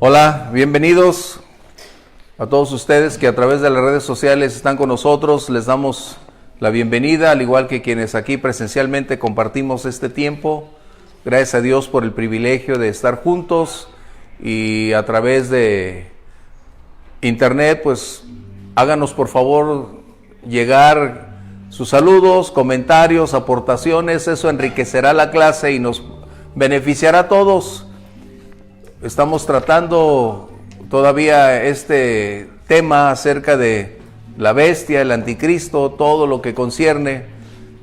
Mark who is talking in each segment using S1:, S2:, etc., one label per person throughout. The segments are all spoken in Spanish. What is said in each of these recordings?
S1: Hola, bienvenidos a todos ustedes que a través de las redes sociales están con nosotros. Les damos la bienvenida, al igual que quienes aquí presencialmente compartimos este tiempo. Gracias a Dios por el privilegio de estar juntos, y a través de internet, pues háganos por favor llegar sus saludos, comentarios, aportaciones. Eso enriquecerá la clase y nos beneficiará a todos. Estamos tratando todavía este tema acerca de la bestia, el anticristo, todo lo que concierne.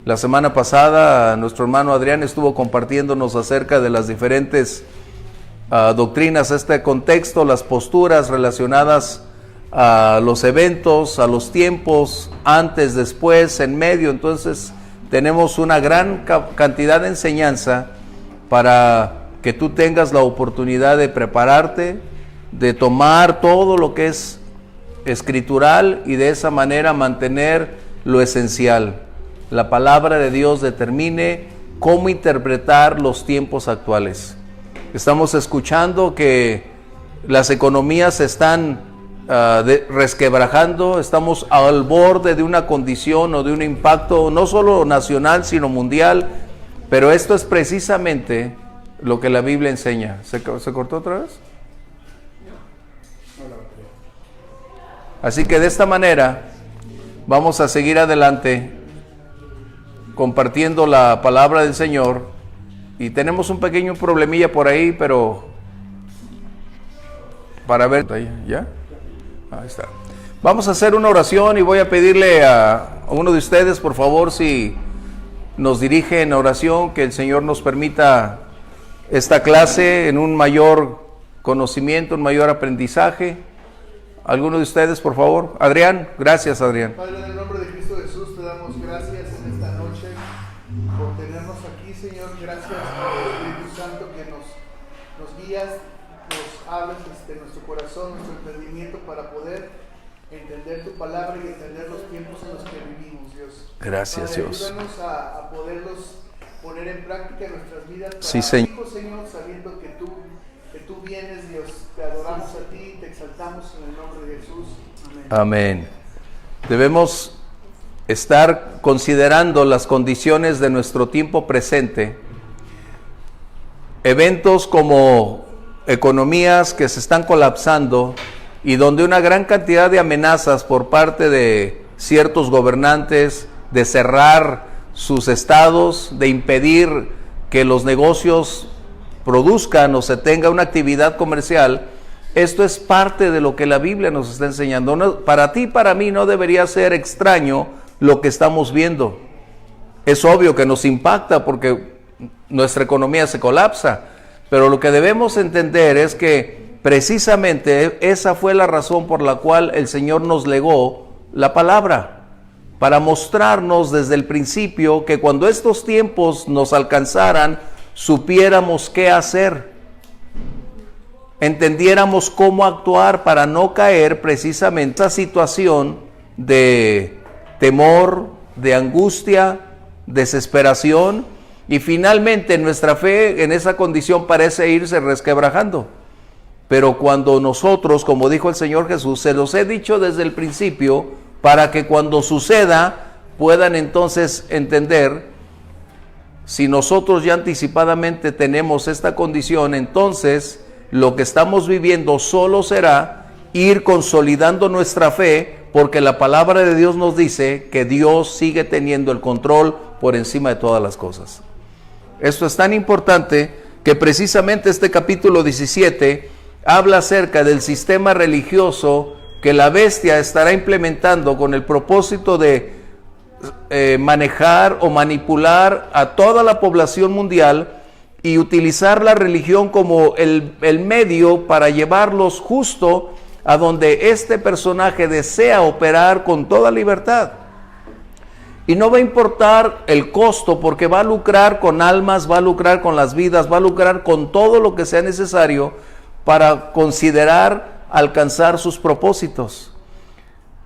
S1: La semana pasada nuestro hermano Adrián estuvo compartiéndonos acerca de las diferentes doctrinas, este contexto, las posturas relacionadas a los eventos, a los tiempos, antes, después, en medio. Entonces tenemos una gran cantidad de enseñanza para que tú tengas la oportunidad de prepararte, de tomar todo lo que es escritural y de esa manera mantener lo esencial. La palabra de Dios determine cómo interpretar los tiempos actuales. Estamos escuchando que las economías se están resquebrajando, estamos al borde de una condición o de un impacto no solo nacional sino mundial, pero esto es precisamente lo que la Biblia enseña. ¿Se cortó otra vez? Así que de esta manera vamos a seguir adelante compartiendo la palabra del Señor, y tenemos un pequeño problemilla por ahí, pero para ver, ¿ya? Ahí está. Vamos a hacer una oración y voy a pedirle a uno de ustedes, por favor, si nos dirige en oración, que el Señor nos permita esta clase en un mayor conocimiento, un mayor aprendizaje. ¿Alguno de ustedes, por favor? Adrián, gracias, Adrián.
S2: Padre, en el nombre de Cristo Jesús te damos gracias en esta noche por tenernos aquí, Señor. Gracias por el Espíritu Santo que nos guías, nos hablas en nuestro corazón, nuestro entendimiento, para poder entender tu palabra y entender los tiempos en los que vivimos, Dios.
S1: Gracias,
S2: Padre,
S1: Dios.
S2: ayúdanos a poderlos poner en práctica en nuestras vidas.
S1: Sí, Señor.
S2: Señor, sabiendo que tú vienes, Dios. Te adoramos a ti, te exaltamos en el nombre de Jesús. Amén.
S1: Amén. Debemos estar considerando las condiciones de nuestro tiempo presente. Eventos como economías que se están colapsando y donde una gran cantidad de amenazas por parte de ciertos gobernantes de cerrar sus estados, de impedir que los negocios produzcan o se tenga una actividad comercial. Esto es parte de lo que la Biblia nos está enseñando. No, para ti, para mí, no debería ser extraño lo que estamos viendo. Es obvio que nos impacta porque nuestra economía se colapsa, pero lo que debemos entender es que precisamente esa fue la razón por la cual el Señor nos legó la palabra, para mostrarnos desde el principio que cuando estos tiempos nos alcanzaran, supiéramos qué hacer, entendiéramos cómo actuar para no caer precisamente en esa situación de temor, de angustia, desesperación, y finalmente nuestra fe en esa condición parece irse resquebrajando. Pero cuando nosotros, como dijo el Señor Jesús, se los he dicho desde el principio, para que cuando suceda puedan entonces entender. Si nosotros ya anticipadamente tenemos esta condición, entonces lo que estamos viviendo solo será ir consolidando nuestra fe, porque la palabra de Dios nos dice que Dios sigue teniendo el control por encima de todas las cosas. Esto es tan importante que precisamente este capítulo 17 habla acerca del sistema religioso que la bestia estará implementando con el propósito de manejar o manipular a toda la población mundial y utilizar la religión como el medio para llevarlos justo a donde este personaje desea operar con toda libertad. Y no va a importar el costo, porque va a lucrar con almas, va a lucrar con las vidas, va a lucrar con todo lo que sea necesario para considerar alcanzar sus propósitos.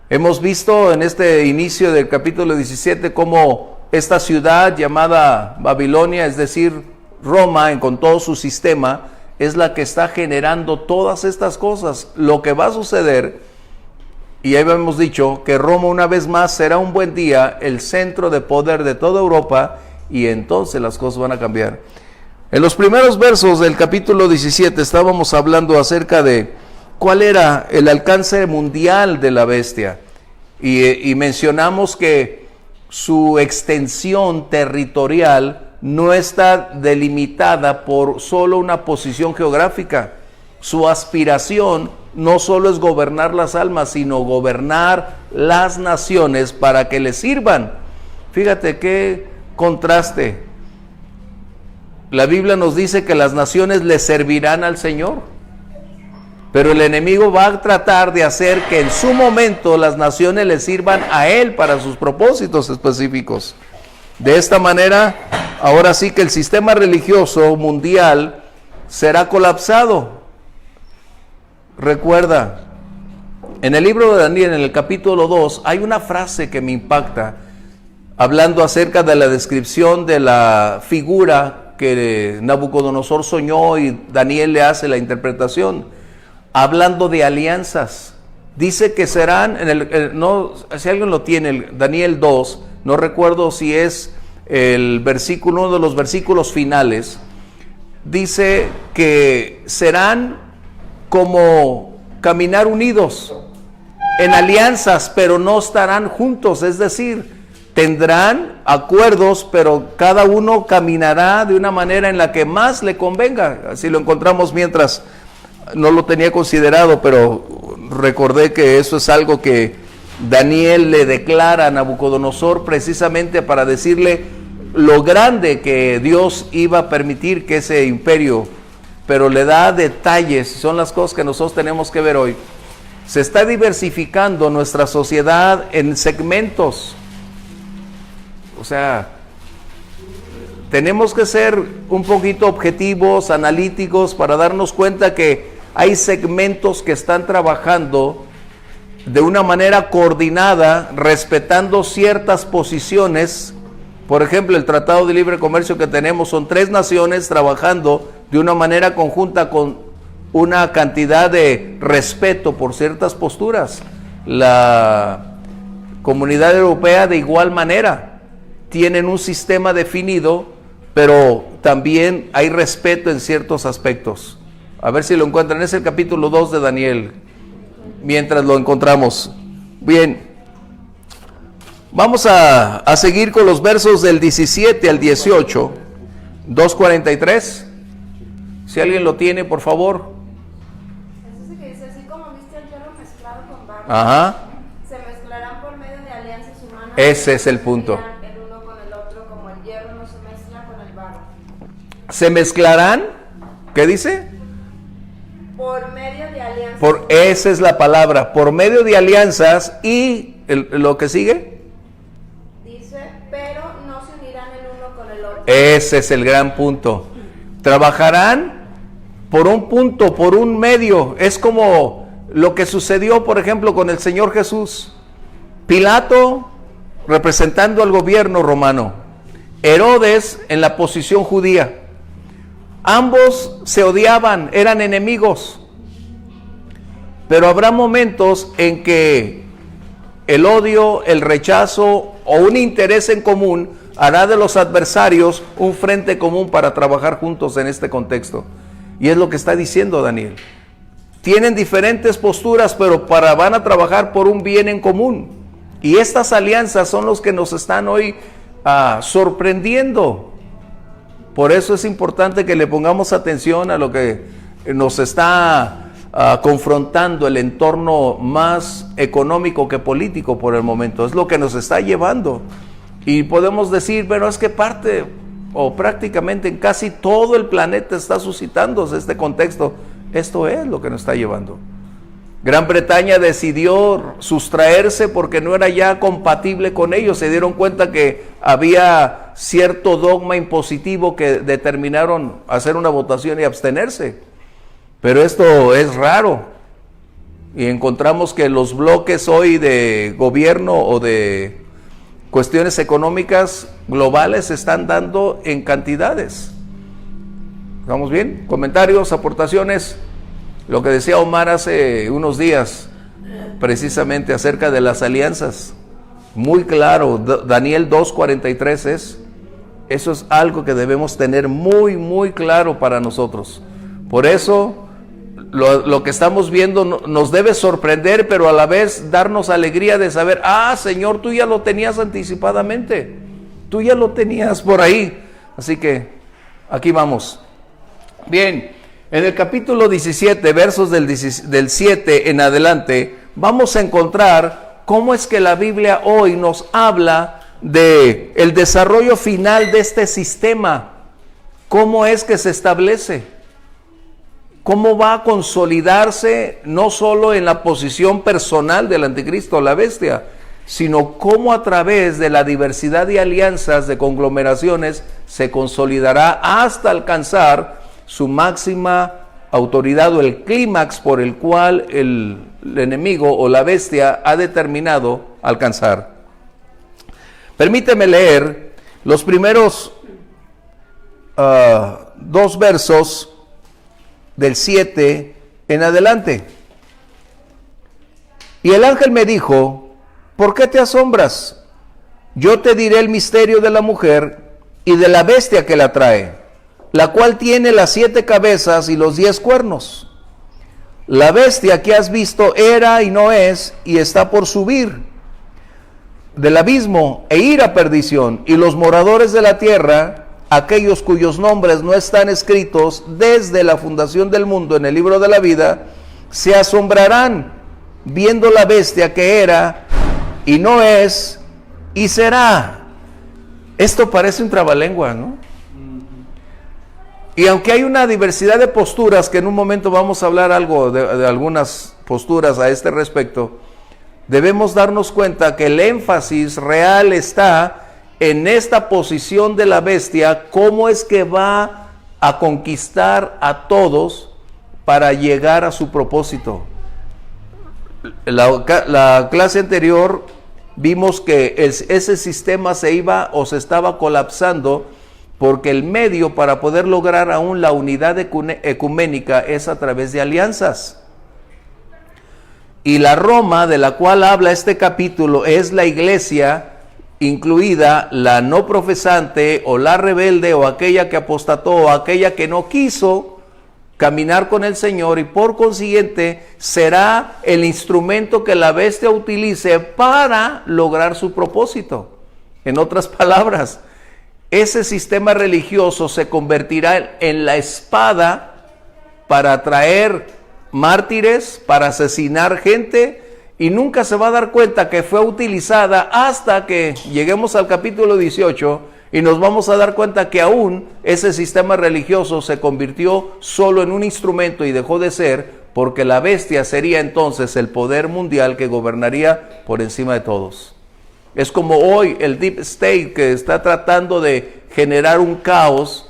S1: Hemos visto en este inicio del capítulo 17 cómo esta ciudad llamada Babilonia, es decir, Roma, con todo su sistema, es la que está generando todas estas cosas. Lo que va a suceder, y ya habíamos dicho, que Roma una vez más será un buen día el centro de poder de toda Europa, y entonces las cosas van a cambiar. En los primeros versos del capítulo 17 estábamos hablando acerca de cuál era el alcance mundial de la bestia, y mencionamos que su extensión territorial no está delimitada por solo una posición geográfica. Su aspiración no solo es gobernar las almas, sino gobernar las naciones para que le sirvan. Fíjate qué contraste. La Biblia nos dice que las naciones le servirán al Señor, pero el enemigo va a tratar de hacer que en su momento las naciones le sirvan a él para sus propósitos específicos. De esta manera, ahora sí que el sistema religioso mundial será colapsado. Recuerda, en el libro de Daniel, en el capítulo 2, hay una frase que me impacta, hablando acerca de la descripción de la figura que Nabucodonosor soñó y Daniel le hace la interpretación, hablando de alianzas. Dice que serán, no, si alguien lo tiene, Daniel 2, no recuerdo si es el versículo, uno de los versículos finales, dice que serán como caminar unidos en alianzas, pero no estarán juntos, es decir, tendrán acuerdos, pero cada uno caminará de una manera en la que más le convenga. Así lo encontramos mientras, no lo tenía considerado, pero recordé que eso es algo que Daniel le declara a Nabucodonosor precisamente para decirle lo grande que Dios iba a permitir que ese imperio, pero le da detalles, son las cosas que nosotros tenemos que ver hoy. Se está diversificando nuestra sociedad en segmentos. O sea, tenemos que ser un poquito objetivos, analíticos, para darnos cuenta que hay segmentos que están trabajando de una manera coordinada, respetando ciertas posiciones. Por ejemplo, el Tratado de Libre Comercio que tenemos son 3 naciones trabajando de una manera conjunta con una cantidad de respeto por ciertas posturas. La Comunidad Europea de igual manera, tienen un sistema definido, pero también hay respeto en ciertos aspectos. A ver si lo encuentran, es el capítulo 2 de Daniel, mientras lo encontramos. Bien, vamos a seguir con los versos del 17 al 18, 2:43. Si alguien lo tiene, por favor.
S3: Es ese que dice, así como viste el hierro mezclado con barro,
S1: Ajá.
S3: se mezclarán por medio de alianzas humanas.
S1: Ese es el punto.
S3: El uno con el otro, como el hierro no se mezcla con el barro.
S1: Se mezclarán, ¿qué dice?
S3: Por medio de alianzas.
S1: Esa es la palabra, por medio de alianzas. Y lo que sigue,
S3: Dice, pero no se unirán el uno con el otro.
S1: ese es el gran punto. Trabajarán por un punto, por un medio. Es como lo que sucedió, por ejemplo, con el Señor Jesús. Pilato representando al gobierno romano, Herodes en la posición judía. Ambos se odiaban, eran enemigos. Pero habrá momentos en que el odio, el rechazo o un interés en común hará de los adversarios un frente común para trabajar juntos en este contexto. Y es lo que está diciendo Daniel. Tienen diferentes posturas, pero van a trabajar por un bien en común. Y estas alianzas son los que nos están hoy sorprendiendo. Por eso es importante que le pongamos atención a lo que nos está confrontando el entorno más económico que político por el momento. Es lo que nos está llevando. Y podemos decir, pero es que parte o prácticamente en casi todo el planeta está suscitándose este contexto. Esto es lo que nos está llevando. Gran Bretaña decidió sustraerse porque no era ya compatible con ellos. Se dieron cuenta que había cierto dogma impositivo que determinaron hacer una votación y abstenerse. Pero esto es raro. Y encontramos que los bloques hoy de gobierno o de cuestiones económicas globales se están dando en cantidades. ¿Estamos bien? ¿Comentarios, aportaciones? Lo que decía Omar hace unos días, precisamente acerca de las alianzas. Muy claro, Daniel 2:43 eso es algo que debemos tener muy, muy claro para nosotros. Por eso, lo que estamos viendo nos debe sorprender, pero a la vez darnos alegría de saber, Señor, tú ya lo tenías anticipadamente, tú ya lo tenías por ahí. Así que, aquí vamos. Bien, en el capítulo 17, versos del 7 en adelante, vamos a encontrar cómo es que la Biblia hoy nos habla de el desarrollo final de este sistema, cómo es que se establece, cómo va a consolidarse no solo en la posición personal del anticristo, la bestia, sino cómo a través de la diversidad de alianzas, de conglomeraciones, se consolidará hasta alcanzar su máxima autoridad o el clímax por el cual el enemigo o la bestia ha determinado alcanzar. Permíteme leer los primeros 2 versos del 7 en adelante. Y el ángel me dijo, ¿por qué te asombras? Yo te diré el misterio de la mujer y de la bestia que la trae, la cual tiene las 7 cabezas y los 10 cuernos. La bestia que has visto era y no es, y está por subir del abismo e ir a perdición, y los moradores de la tierra, aquellos cuyos nombres no están escritos desde la fundación del mundo en el libro de la vida, se asombrarán viendo la bestia que era y no es y será. Esto parece un trabalengua, ¿no? Y aunque hay una diversidad de posturas, que en un momento vamos a hablar algo de algunas posturas a este respecto, debemos darnos cuenta que el énfasis real está en esta posición de la bestia, cómo es que va a conquistar a todos para llegar a su propósito. La clase anterior vimos que ese sistema se iba o se estaba colapsando porque el medio para poder lograr aún la unidad ecuménica es a través de alianzas. Y la Roma de la cual habla este capítulo es la iglesia, incluida la no profesante o la rebelde o aquella que apostató o aquella que no quiso caminar con el Señor, y por consiguiente será el instrumento que la bestia utilice para lograr su propósito. En otras palabras, ese sistema religioso se convertirá en la espada para atraer mártires, para asesinar gente, y nunca se va a dar cuenta que fue utilizada hasta que lleguemos al capítulo 18 y nos vamos a dar cuenta que aún ese sistema religioso se convirtió solo en un instrumento y dejó de ser, porque la bestia sería entonces el poder mundial que gobernaría por encima de todos. Es como hoy el Deep State, que está tratando de generar un caos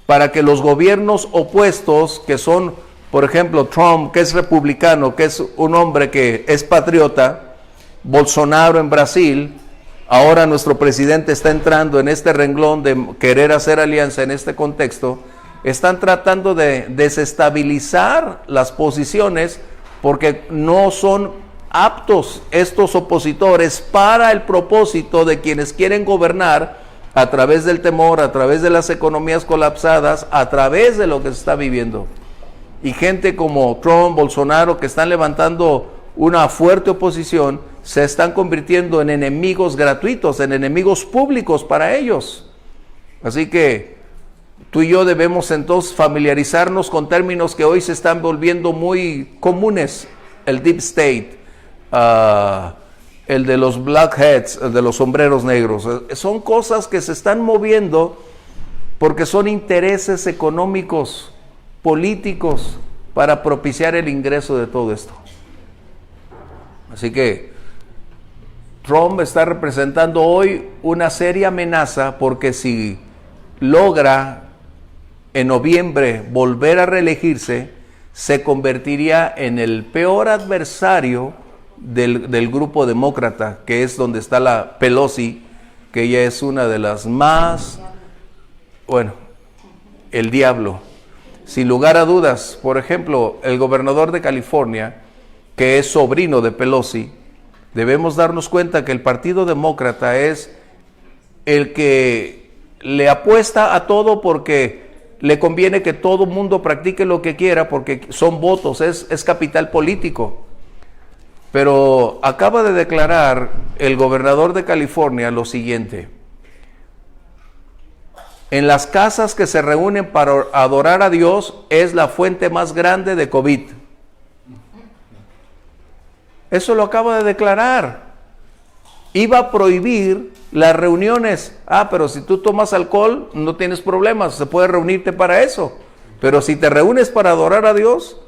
S1: para que los gobiernos opuestos, que son, por ejemplo, Trump, que es republicano, que es un hombre que es patriota, Bolsonaro en Brasil, ahora nuestro presidente está entrando en este renglón de querer hacer alianza en este contexto, están tratando de desestabilizar las posiciones porque no son aptos estos opositores para el propósito de quienes quieren gobernar a través del temor, a través de las economías colapsadas, a través de lo que se está viviendo. Y gente como Trump, Bolsonaro, que están levantando una fuerte oposición, se están convirtiendo en enemigos gratuitos, en enemigos públicos para ellos. Así que tú y yo debemos entonces familiarizarnos con términos que hoy se están volviendo muy comunes. El Deep State, el de los blackheads, el de los sombreros negros. Son cosas que se están moviendo porque son intereses económicos, políticos, para propiciar el ingreso de todo esto. Así que Trump está representando hoy una seria amenaza, porque si logra en noviembre volver a reelegirse, se convertiría en el peor adversario del grupo demócrata, que es donde está la Pelosi, que ella es una de las más, bueno, el diablo. sin lugar a dudas. Por ejemplo, el gobernador de California, que es sobrino de Pelosi, debemos darnos cuenta que el Partido Demócrata es el que le apuesta a todo porque le conviene que todo mundo practique lo que quiera, porque son votos, es capital político. Pero acaba de declarar el gobernador de California lo siguiente: en las casas que se reúnen para adorar a Dios es la fuente más grande de COVID. Eso lo acaba de declarar. Iba a prohibir las reuniones. Pero si tú tomas alcohol no tienes problemas, se puede reunirte para eso. Pero si te reúnes para adorar a Dios,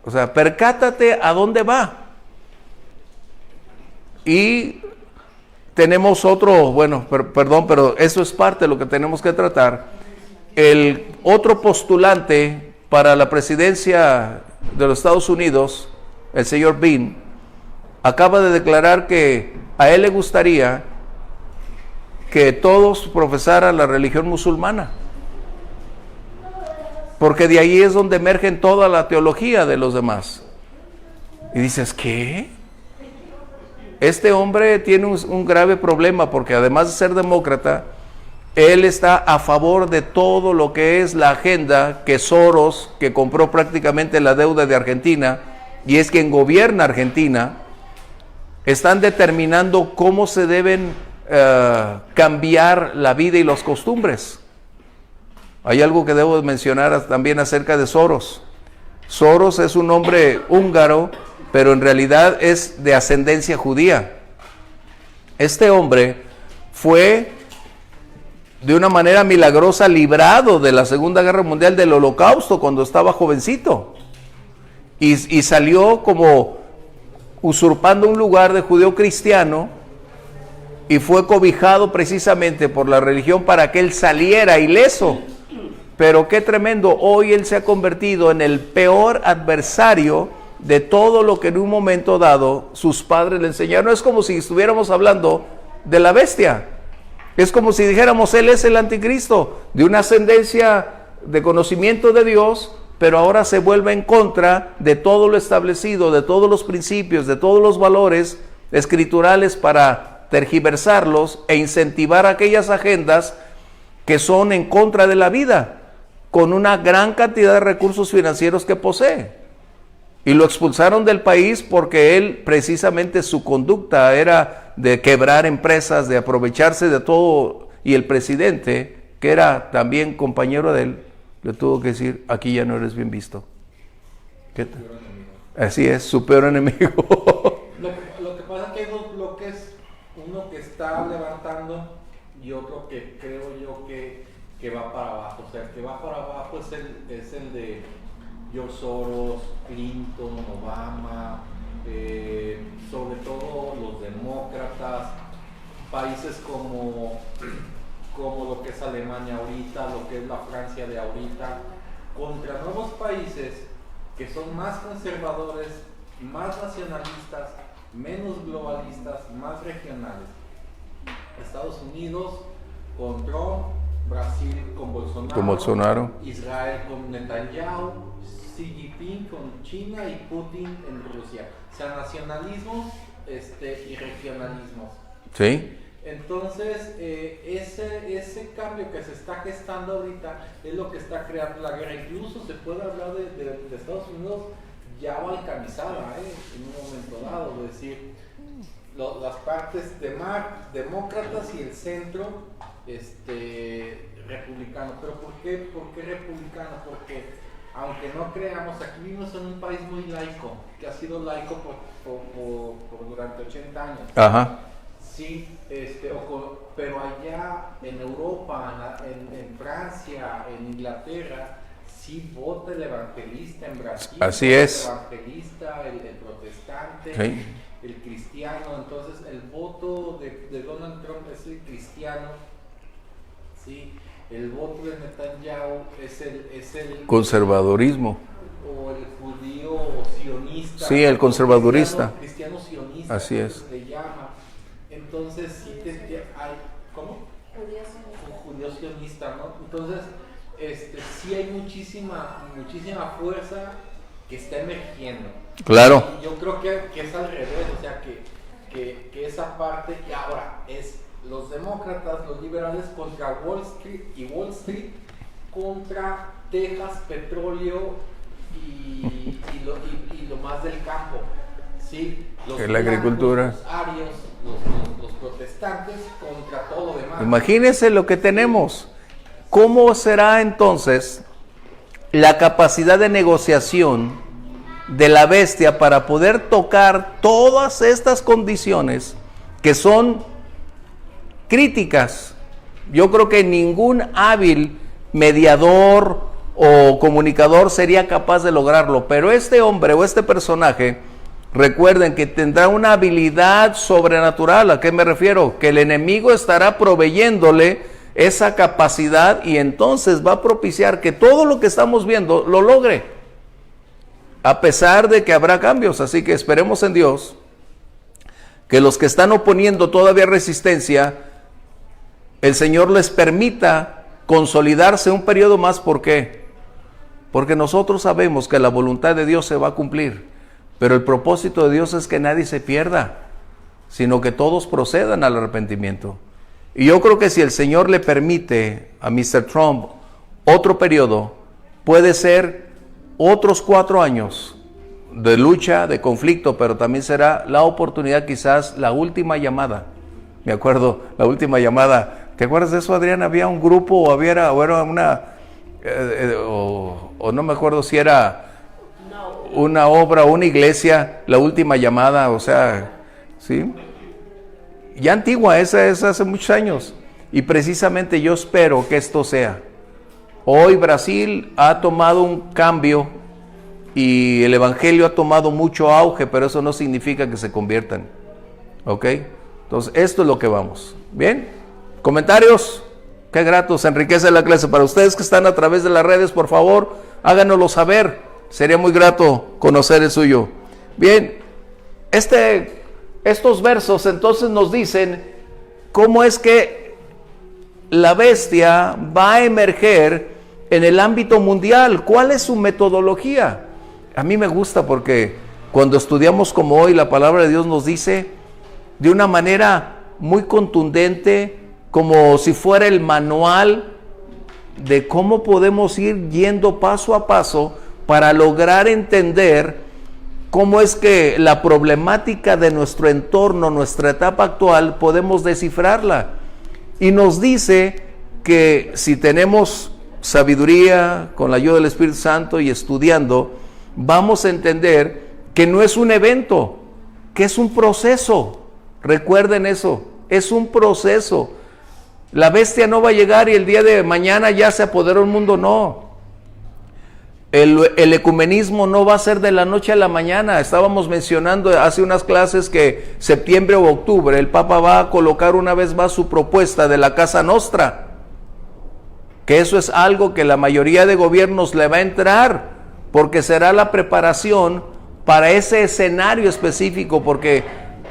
S1: o sea, percátate a dónde va. Y tenemos otro, perdón, pero eso es parte de lo que tenemos que tratar. El otro postulante para la presidencia de los Estados Unidos, el señor Bean, acaba de declarar que a él le gustaría que todos profesaran la religión musulmana, porque de ahí es donde emergen toda la teología de los demás. Y dices, ¿qué? Este hombre tiene un grave problema, porque además de ser demócrata, él está a favor de todo lo que es la agenda que Soros, que compró prácticamente la deuda de Argentina, y es quien gobierna Argentina, están determinando cómo se deben cambiar la vida y las costumbres. Hay algo que debo mencionar también acerca de Soros. Soros es un hombre húngaro, pero en realidad es de ascendencia judía. Este hombre fue de una manera milagrosa librado de la Segunda Guerra Mundial, del Holocausto, cuando estaba jovencito, y salió como usurpando un lugar de judío cristiano, y fue cobijado precisamente por la religión para que él saliera ileso. Pero qué tremendo, hoy él se ha convertido en el peor adversario de todo lo que en un momento dado sus padres le enseñaron. Es como si estuviéramos hablando de la bestia. Es como si dijéramos, él es el anticristo, de una ascendencia de conocimiento de Dios, pero ahora se vuelve en contra de todo lo establecido, de todos los principios, de todos los valores escriturales, para tergiversarlos e incentivar aquellas agendas que son en contra de la vida, con una gran cantidad de recursos financieros que posee. Y lo expulsaron del país porque él, precisamente su conducta era de quebrar empresas, de aprovecharse de todo, y el presidente, que era también compañero de él, le tuvo que decir, aquí ya no eres bien visto. ¿Qué tal? Así es, su peor enemigo.
S4: Lo que pasa es que hay dos bloques, uno que está levantando y otro que creo yo que va para abajo. O sea, el que va para abajo es el de George Soros, Clinton, Obama, sobre todo los demócratas, países como lo que es Alemania ahorita, lo que es la Francia de ahorita, contra nuevos países que son más conservadores, más nacionalistas, menos globalistas, más regionales. Estados Unidos con Trump, Brasil con Bolsonaro, Israel con Netanyahu, Xi Jinping con China y Putin en Rusia. O sea, nacionalismos y regionalismos.
S1: Sí.
S4: Entonces, ese cambio que se está gestando ahorita es lo que está creando la guerra. Incluso se puede hablar de Estados Unidos ya balcanizada, en un momento dado, es decir, las partes demócratas y el centro republicano. ¿Pero por qué republicano? Porque aunque no creamos, aquí vivimos en un país muy laico, que ha sido laico por durante 80 años.
S1: Ajá.
S4: Sí, pero allá en Europa, en Francia, en Inglaterra, sí vota el evangelista. En Brasil,
S1: así es.
S4: El evangelista, el protestante,
S1: sí,
S4: el cristiano. Entonces, el voto de Donald Trump es el cristiano, ¿sí? El voto de Netanyahu es el
S1: conservadurismo.
S4: O el judío sionista.
S1: Sí, el conservadurista.
S4: Cristiano sionista.
S1: Así es.
S4: Se llama. Entonces, sí hay, ¿cómo? Un judío sionista, ¿no? Entonces, sí hay muchísima fuerza que está emergiendo.
S1: Claro.
S4: Y yo creo que es al revés, o sea, que esa parte, y ahora es los demócratas, los liberales contra Wall Street y Wall Street contra Texas, petróleo y lo más del campo, ¿sí?
S1: La agricultura.
S4: Los arios, los protestantes contra todo lo demás.
S1: Imagínense lo que tenemos. ¿Cómo será entonces la capacidad de negociación de la bestia para poder tocar todas estas condiciones que son críticas? Yo creo que ningún hábil mediador o comunicador sería capaz de lograrlo, pero este hombre o este personaje, recuerden que tendrá una habilidad sobrenatural. ¿A qué me refiero? Que el enemigo estará proveyéndole esa capacidad y entonces va a propiciar que todo lo que estamos viendo lo logre, a pesar de que habrá cambios. Así que esperemos en Dios que los que están oponiendo todavía resistencia, el Señor les permita consolidarse un periodo más. ¿Por qué? Porque nosotros sabemos que la voluntad de Dios se va a cumplir, pero el propósito de Dios es que nadie se pierda, sino que todos procedan al arrepentimiento. Y yo creo que si el Señor le permite a Mr. Trump otro periodo, puede ser otros 4 años de lucha, de conflicto, pero también será la oportunidad, quizás la última llamada. Me acuerdo, la última llamada. ¿Te acuerdas de eso, Adrián? Había un grupo o era una... o no me acuerdo si era una obra o una iglesia, la última llamada, o sea, ¿sí? Ya antigua, esa es hace muchos años. Y precisamente yo espero que esto sea. Hoy Brasil ha tomado un cambio y el evangelio ha tomado mucho auge, pero eso no significa que se conviertan. ¿Ok? Entonces, esto es lo que vamos. ¿Bien? ¿Comentarios? Qué grato, se enriquece la clase. Para ustedes que están a través de las redes, por favor, háganoslo saber. Sería muy grato conocer el suyo. Bien, estos versos entonces nos dicen cómo es que la bestia va a emerger en el ámbito mundial. ¿Cuál es su metodología? A mí me gusta porque cuando estudiamos como hoy, la palabra de Dios nos dice de una manera muy contundente, como si fuera el manual de cómo podemos ir yendo paso a paso para lograr entender cómo es que la problemática de nuestro entorno, nuestra etapa actual, podemos descifrarla. Y nos dice que si tenemos sabiduría con la ayuda del Espíritu Santo y estudiando, vamos a entender que no es un evento, que es un proceso. Recuerden eso, es un proceso. La bestia no va a llegar y el día de mañana ya se apoderó el mundo, no. El ecumenismo no va a ser de la noche a la mañana. Estábamos mencionando hace unas clases que septiembre o octubre el Papa va a colocar una vez más su propuesta de la Casa Nostra, que eso es algo que la mayoría de gobiernos le va a entrar, porque será la preparación para ese escenario específico, porque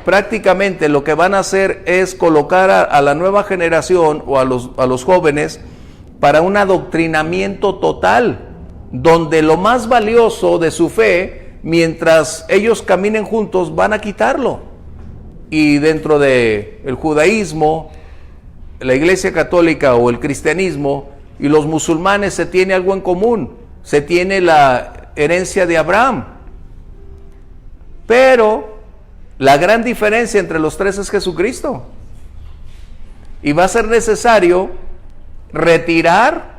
S1: prácticamente lo que van a hacer es colocar a la nueva generación o a los jóvenes para un adoctrinamiento total, donde lo más valioso de su fe, mientras ellos caminen juntos, van a quitarlo. Y dentro de el judaísmo, la Iglesia Católica o el cristianismo y los musulmanes se tiene algo en común, se tiene la herencia de Abraham. Pero la gran diferencia entre los tres es Jesucristo. Y va a ser necesario retirar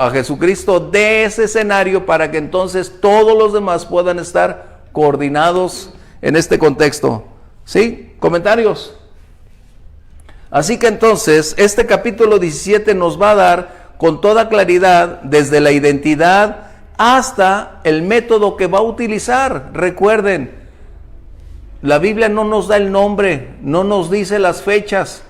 S1: a Jesucristo de ese escenario para que entonces todos los demás puedan estar coordinados en este contexto. ¿Sí? ¿Comentarios? Así que entonces este capítulo 17 nos va a dar con toda claridad desde la identidad hasta el método que va a utilizar. Recuerden, la Biblia no nos da el nombre, no nos dice las fechas.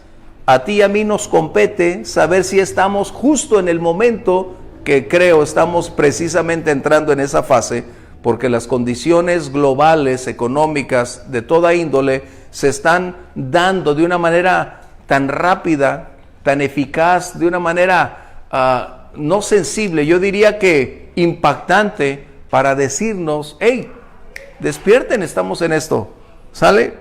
S1: A ti y a mí nos compete saber si estamos justo en el momento que creo estamos precisamente entrando en esa fase, porque las condiciones globales, económicas, de toda índole, se están dando de una manera tan rápida, tan eficaz, de una manera no sensible, yo diría que impactante para decirnos, hey, despierten, estamos en esto, ¿sale?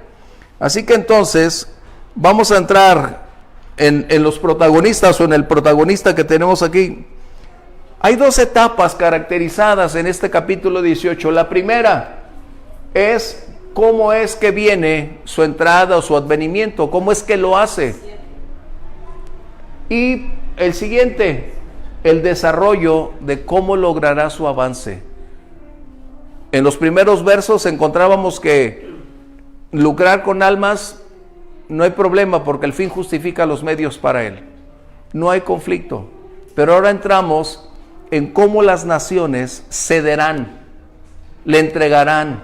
S1: Así que entonces vamos a entrar en los protagonistas o en el protagonista que tenemos aquí. Hay dos etapas caracterizadas en este capítulo 18. La primera es cómo es que viene su entrada o su advenimiento, cómo es que lo hace. Y el siguiente, el desarrollo de cómo logrará su avance. En los primeros versos encontrábamos que lucrar con almas no hay problema porque el fin justifica los medios para él. No hay conflicto. Pero ahora entramos en cómo las naciones cederán, le entregarán.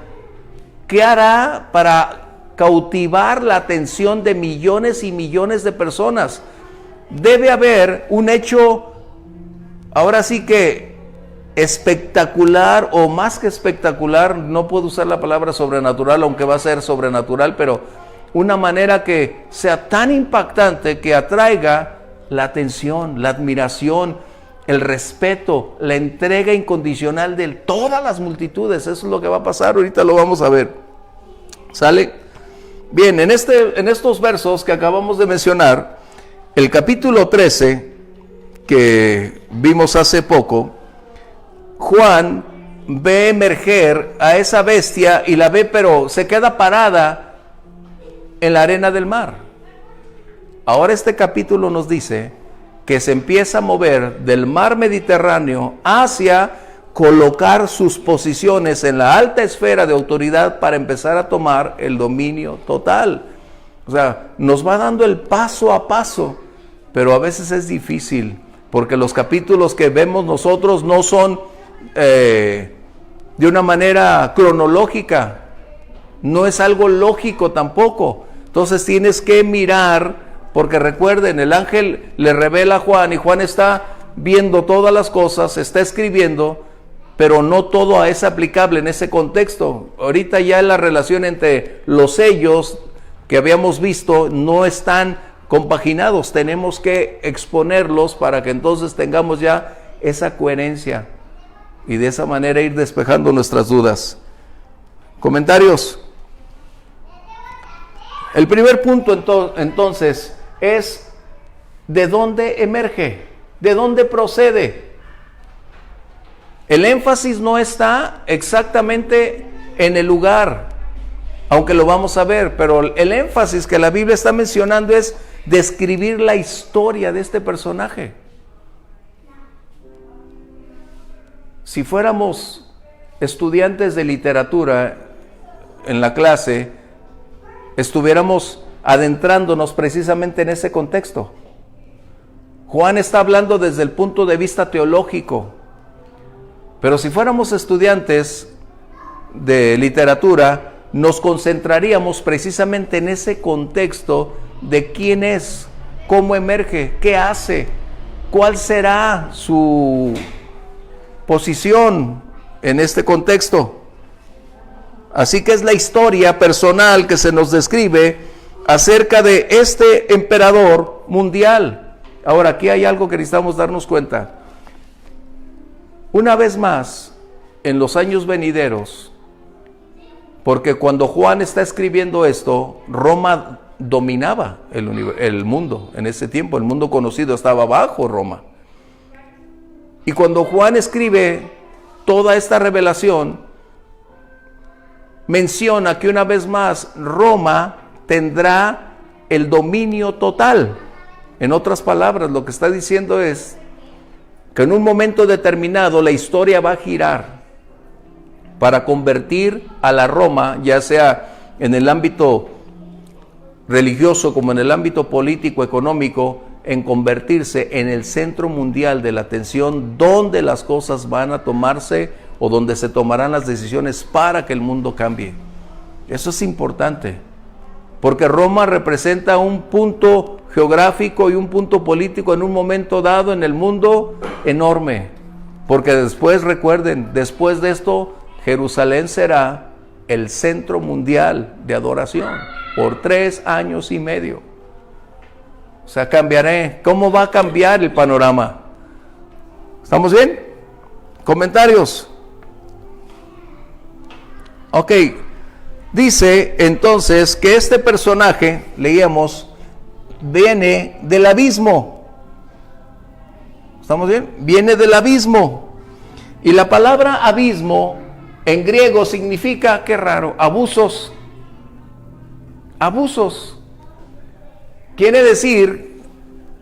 S1: ¿Qué hará para cautivar la atención de millones y millones de personas? Debe haber un hecho, ahora sí que espectacular, o más que espectacular, no puedo usar la palabra sobrenatural, aunque va a ser sobrenatural, pero una manera que sea tan impactante que atraiga la atención, la admiración, el respeto, la entrega incondicional de todas las multitudes. Eso es lo que va a pasar, ahorita lo vamos a ver. ¿Sale? Bien, en estos versos que acabamos de mencionar, el capítulo 13, que vimos hace poco, Juan ve emerger a esa bestia y la ve, pero se queda parada en la arena del mar. Ahora este capítulo nos dice que se empieza a mover del mar Mediterráneo hacia colocar sus posiciones en la alta esfera de autoridad para empezar a tomar el dominio total. O sea, nos va dando el paso a paso, pero a veces es difícil, porque los capítulos que vemos nosotros no son de una manera cronológica, no es algo lógico tampoco. Entonces tienes que mirar, porque recuerden, el ángel le revela a Juan y Juan está viendo todas las cosas, está escribiendo, pero no todo es aplicable en ese contexto. Ahorita ya la relación entre los sellos que habíamos visto no están compaginados, tenemos que exponerlos para que entonces tengamos ya esa coherencia y de esa manera ir despejando nuestras dudas. ¿Comentarios? El primer punto entonces es ¿de dónde emerge? ¿De dónde procede? El énfasis no está exactamente en el lugar, aunque lo vamos a ver, pero el énfasis que la Biblia está mencionando es describir la historia de este personaje. Si fuéramos estudiantes de literatura en la clase, estuviéramos adentrándonos precisamente en ese contexto. Juan está hablando desde el punto de vista teológico, pero si fuéramos estudiantes de literatura, nos concentraríamos precisamente en ese contexto de quién es, cómo emerge, qué hace, cuál será su posición en este contexto. Así que es la historia personal que se nos describe acerca de este emperador mundial. Ahora, aquí hay algo que necesitamos darnos cuenta. Una vez más, en los años venideros, porque cuando Juan está escribiendo esto, Roma dominaba el mundo en ese tiempo, el mundo conocido estaba bajo Roma. Y cuando Juan escribe toda esta revelación, menciona que una vez más Roma tendrá el dominio total. En otras palabras, lo que está diciendo es que en un momento determinado la historia va a girar para convertir a la Roma, ya sea en el ámbito religioso como en el ámbito político, económico, en convertirse en el centro mundial de la atención, donde las cosas van a tomarse o donde se tomarán las decisiones para que el mundo cambie. Eso es importante, porque Roma representa un punto geográfico y un punto político en un momento dado en el mundo enorme, porque después, recuerden, después de esto, Jerusalén será el centro mundial de adoración por 3 años y medio. O sea, cambiaré. ¿Cómo va a cambiar el panorama? ¿Estamos bien? ¿Comentarios? Ok. Dice entonces que este personaje, leíamos, viene del abismo. ¿Estamos bien? Viene del abismo. Y la palabra abismo en griego significa, qué raro, abusos. Abusos. Quiere decir,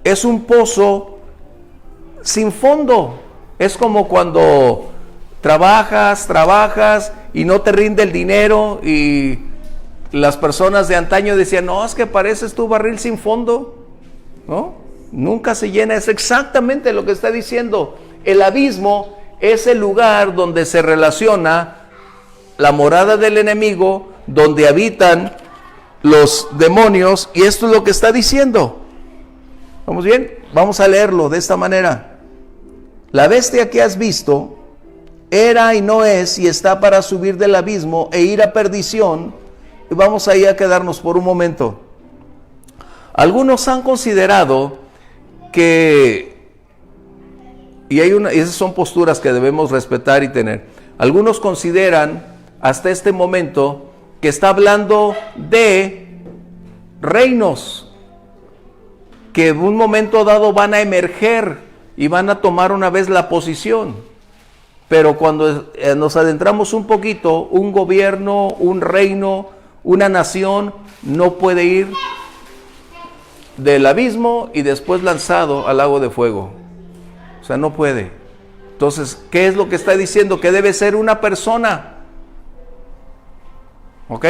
S1: es un pozo sin fondo. Es como cuando trabajas y no te rinde el dinero, y las personas de antaño decían, no, es que pareces tu barril sin fondo, ¿no? Nunca se llena. Es exactamente lo que está diciendo. El abismo es el lugar donde se relaciona la morada del enemigo, donde habitan los demonios, y esto es lo que está diciendo. ¿Vamos bien? Vamos a leerlo de esta manera. La bestia que has visto era y no es, y está para subir del abismo e ir a perdición. Y vamos ahí a quedarnos por un momento. Algunos han considerado que, y esas son posturas que debemos respetar y tener. Algunos consideran hasta este momento que está hablando de reinos que en un momento dado van a emerger y van a tomar una vez la posición. Pero cuando nos adentramos un poquito, un gobierno, un reino, una nación no puede ir del abismo y después lanzado al lago de fuego. O sea, no puede. Entonces, ¿qué es lo que está diciendo? Que debe ser una persona. ¿Ok?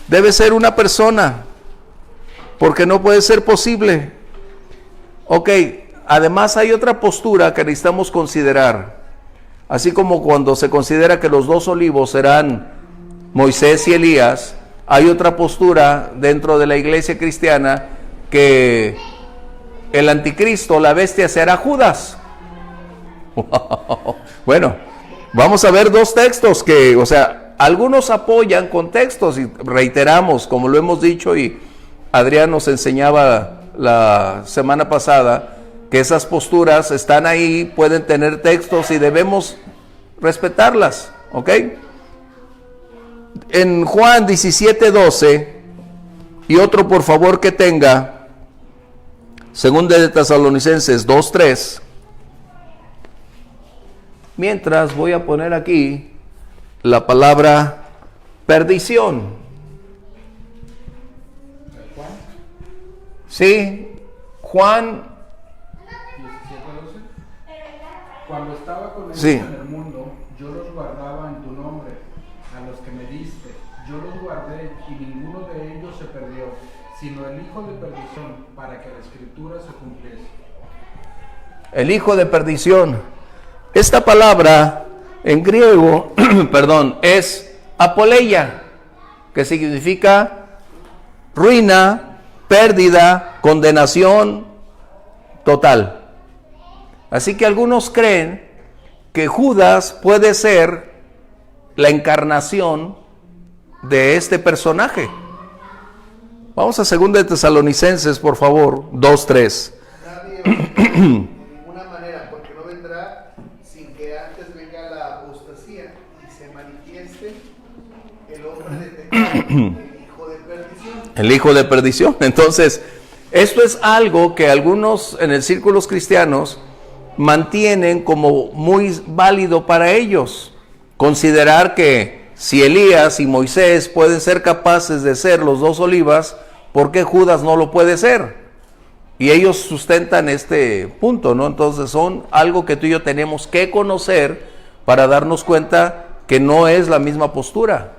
S1: Debe ser una persona, porque no puede ser posible. Ok, además hay otra postura que necesitamos considerar. Así como cuando se considera que los dos olivos serán Moisés y Elías, hay otra postura dentro de la iglesia cristiana que el anticristo, la bestia, será Judas. Bueno, vamos a ver dos textos que, o sea, algunos apoyan con textos, y reiteramos, como lo hemos dicho, y Adrián nos enseñaba la semana pasada, que esas posturas están ahí, pueden tener textos y debemos respetarlas, ¿ok? En Juan 17:12, y otro por favor que tenga, Segunda de Tesalonicenses 2:3. Mientras voy a poner aquí la palabra perdición.
S5: ¿Juan?
S1: Sí, Juan.
S5: 17:12. Cuando estaba con ellos
S1: Sí.
S5: en el mundo, yo los guardaba en tu nombre, a los que me diste. Yo los guardé y ninguno de ellos se perdió, sino el hijo de perdición, para que la escritura se cumpliese.
S1: El hijo de perdición. Esta palabra en griego, perdón, es apoleia, que significa ruina, pérdida, condenación total. Así que algunos creen que Judas puede ser la encarnación de este personaje. Vamos a 2 de Tesalonicenses, por favor, 2:3.
S2: Nadie de ninguna manera, porque no vendrá sin que antes venga la apostasía y se manifieste el hombre de pecado, el hijo de perdición.
S1: El hijo de perdición. Entonces, esto es algo que algunos en el círculos cristianos mantienen como muy válido para ellos. Considerar que si Elías y Moisés pueden ser capaces de ser los dos olivas, ¿por qué Judas no lo puede ser? Y ellos sustentan este punto, ¿no? Entonces son algo que tú y yo tenemos que conocer para darnos cuenta que no es la misma postura.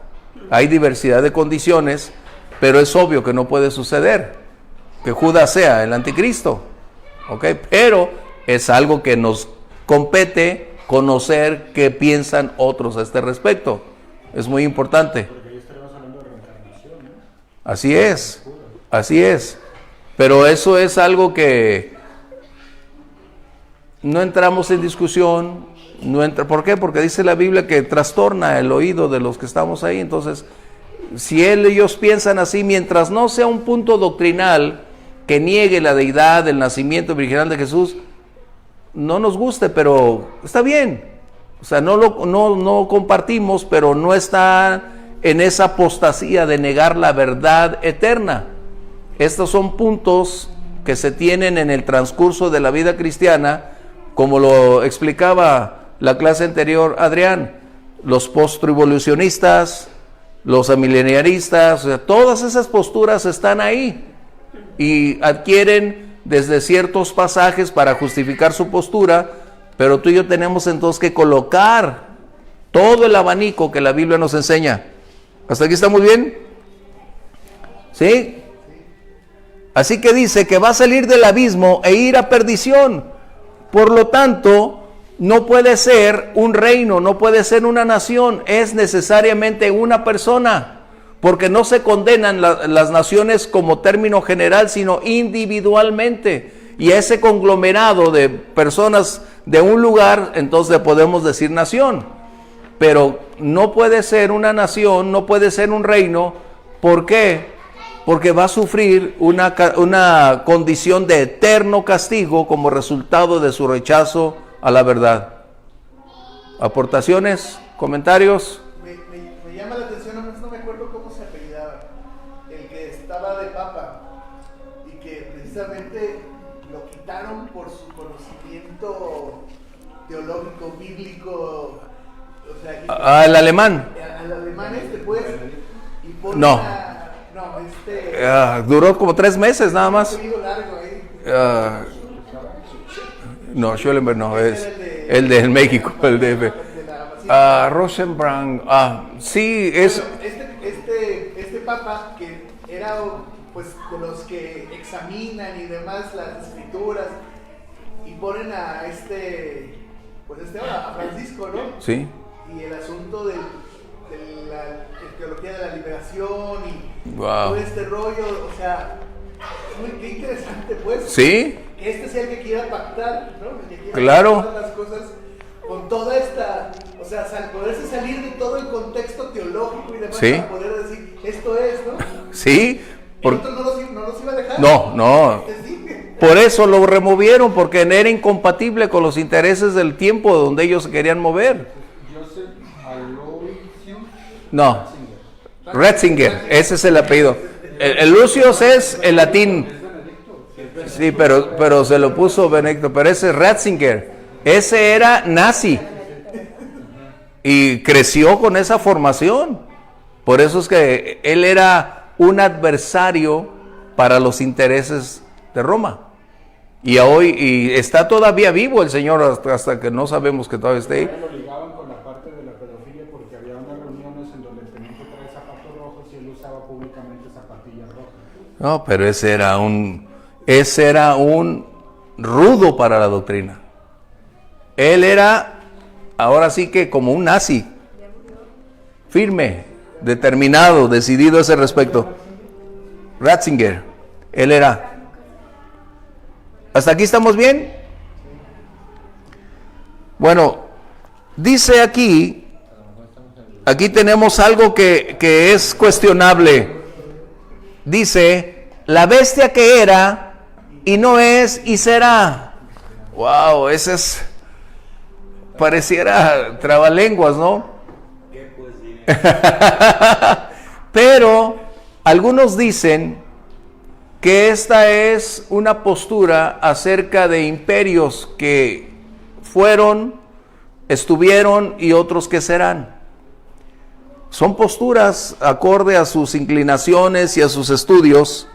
S1: Hay diversidad de condiciones, pero es obvio que no puede suceder que Judas sea el anticristo, ¿ok? Pero es algo que nos compete conocer qué piensan otros a este respecto. Es muy importante.
S5: Porque ahí estaremos hablando de reencarnación, ¿no?
S1: Así es, así es. Pero eso es algo que no entramos en discusión. ¿Por qué? Porque dice la Biblia que trastorna el oído de los que estamos ahí. Entonces, si ellos piensan así, mientras no sea un punto doctrinal que niegue la deidad, el nacimiento virginal de Jesús, no nos guste, pero está bien. O sea, no compartimos, pero no está en esa apostasía de negar la verdad eterna. Estos son puntos que se tienen en el transcurso de la vida cristiana, como lo explicaba la clase anterior Adrián, los post-tribulacionistas, los amileniaristas, o sea, todas esas posturas están ahí y adquieren desde ciertos pasajes para justificar su postura, pero tú y yo tenemos entonces que colocar todo el abanico que la Biblia nos enseña. ¿Hasta aquí está muy bien? ¿Sí? Así que dice que va a salir del abismo e ir a perdición. Por lo tanto, no puede ser un reino, no puede ser una nación, es necesariamente una persona, porque no se condenan las naciones como término general, sino individualmente. Y a ese conglomerado de personas de un lugar, entonces podemos decir nación. Pero no puede ser una nación, no puede ser un reino. ¿Por qué? Porque va a sufrir una condición de eterno castigo como resultado de su rechazo a la verdad. ¿Aportaciones? ¿Comentarios?
S2: Me llama la atención, no me acuerdo cómo se apellidaba, el que estaba de papa y que precisamente lo quitaron por su conocimiento teológico, bíblico, o sea,
S1: ¿El alemán?
S2: Al alemán pues, y pone
S1: No. Duró como 3 meses nada más.
S2: Largo ahí.
S1: No, Schellenberg no, es el de México, el de Rosenbrand. Sí, es...
S2: Este papa que era pues de los que examinan y demás las escrituras y ponen a a Francisco, ¿no?
S1: Sí.
S2: Y el asunto de la teología de la liberación y
S1: wow.
S2: todo este rollo, o sea, qué interesante pues.
S1: Sí.
S2: Que este sea el que quiera pactar, ¿no? El que quiera
S1: claro.
S2: todas las cosas con toda esta, o sea, poderse salir de todo el contexto teológico y demás,
S1: sí.
S2: para poder decir, esto es, ¿no?
S1: Sí.
S2: Otros no los iba a dejar.
S1: No. Por eso lo removieron, porque era incompatible con los intereses del tiempo donde ellos se querían mover.
S5: Joseph Aloysius.
S1: No. Ratzinger, ese es el apellido. El Lucius es el latín. Sí, pero se lo puso Benedicto, pero ese es Ratzinger. Ese era nazi. Y creció con esa formación. Por eso es que él era un adversario para los intereses de Roma. Y está todavía vivo el señor hasta que no sabemos que todavía esté ahí.
S5: Lo ligaban con la parte de la pedofilia porque había unas reuniones en donde tenían que traer zapatos rojos y él usaba públicamente zapatillas rojas.
S1: No, pero ese era un rudo para la doctrina. Él era, ahora sí que como un nazi, firme, determinado, decidido a ese respecto. Ratzinger, él era. ¿Hasta aquí estamos bien? Bueno, dice aquí tenemos algo que es cuestionable. Dice, la bestia que era y no es y será. Wow, ese es, pareciera trabalenguas, ¿no?
S4: ¿Qué poesía?
S1: Pero algunos dicen que esta es una postura acerca de imperios que fueron, estuvieron y otros que serán. Son posturas acorde a sus inclinaciones y a sus estudios.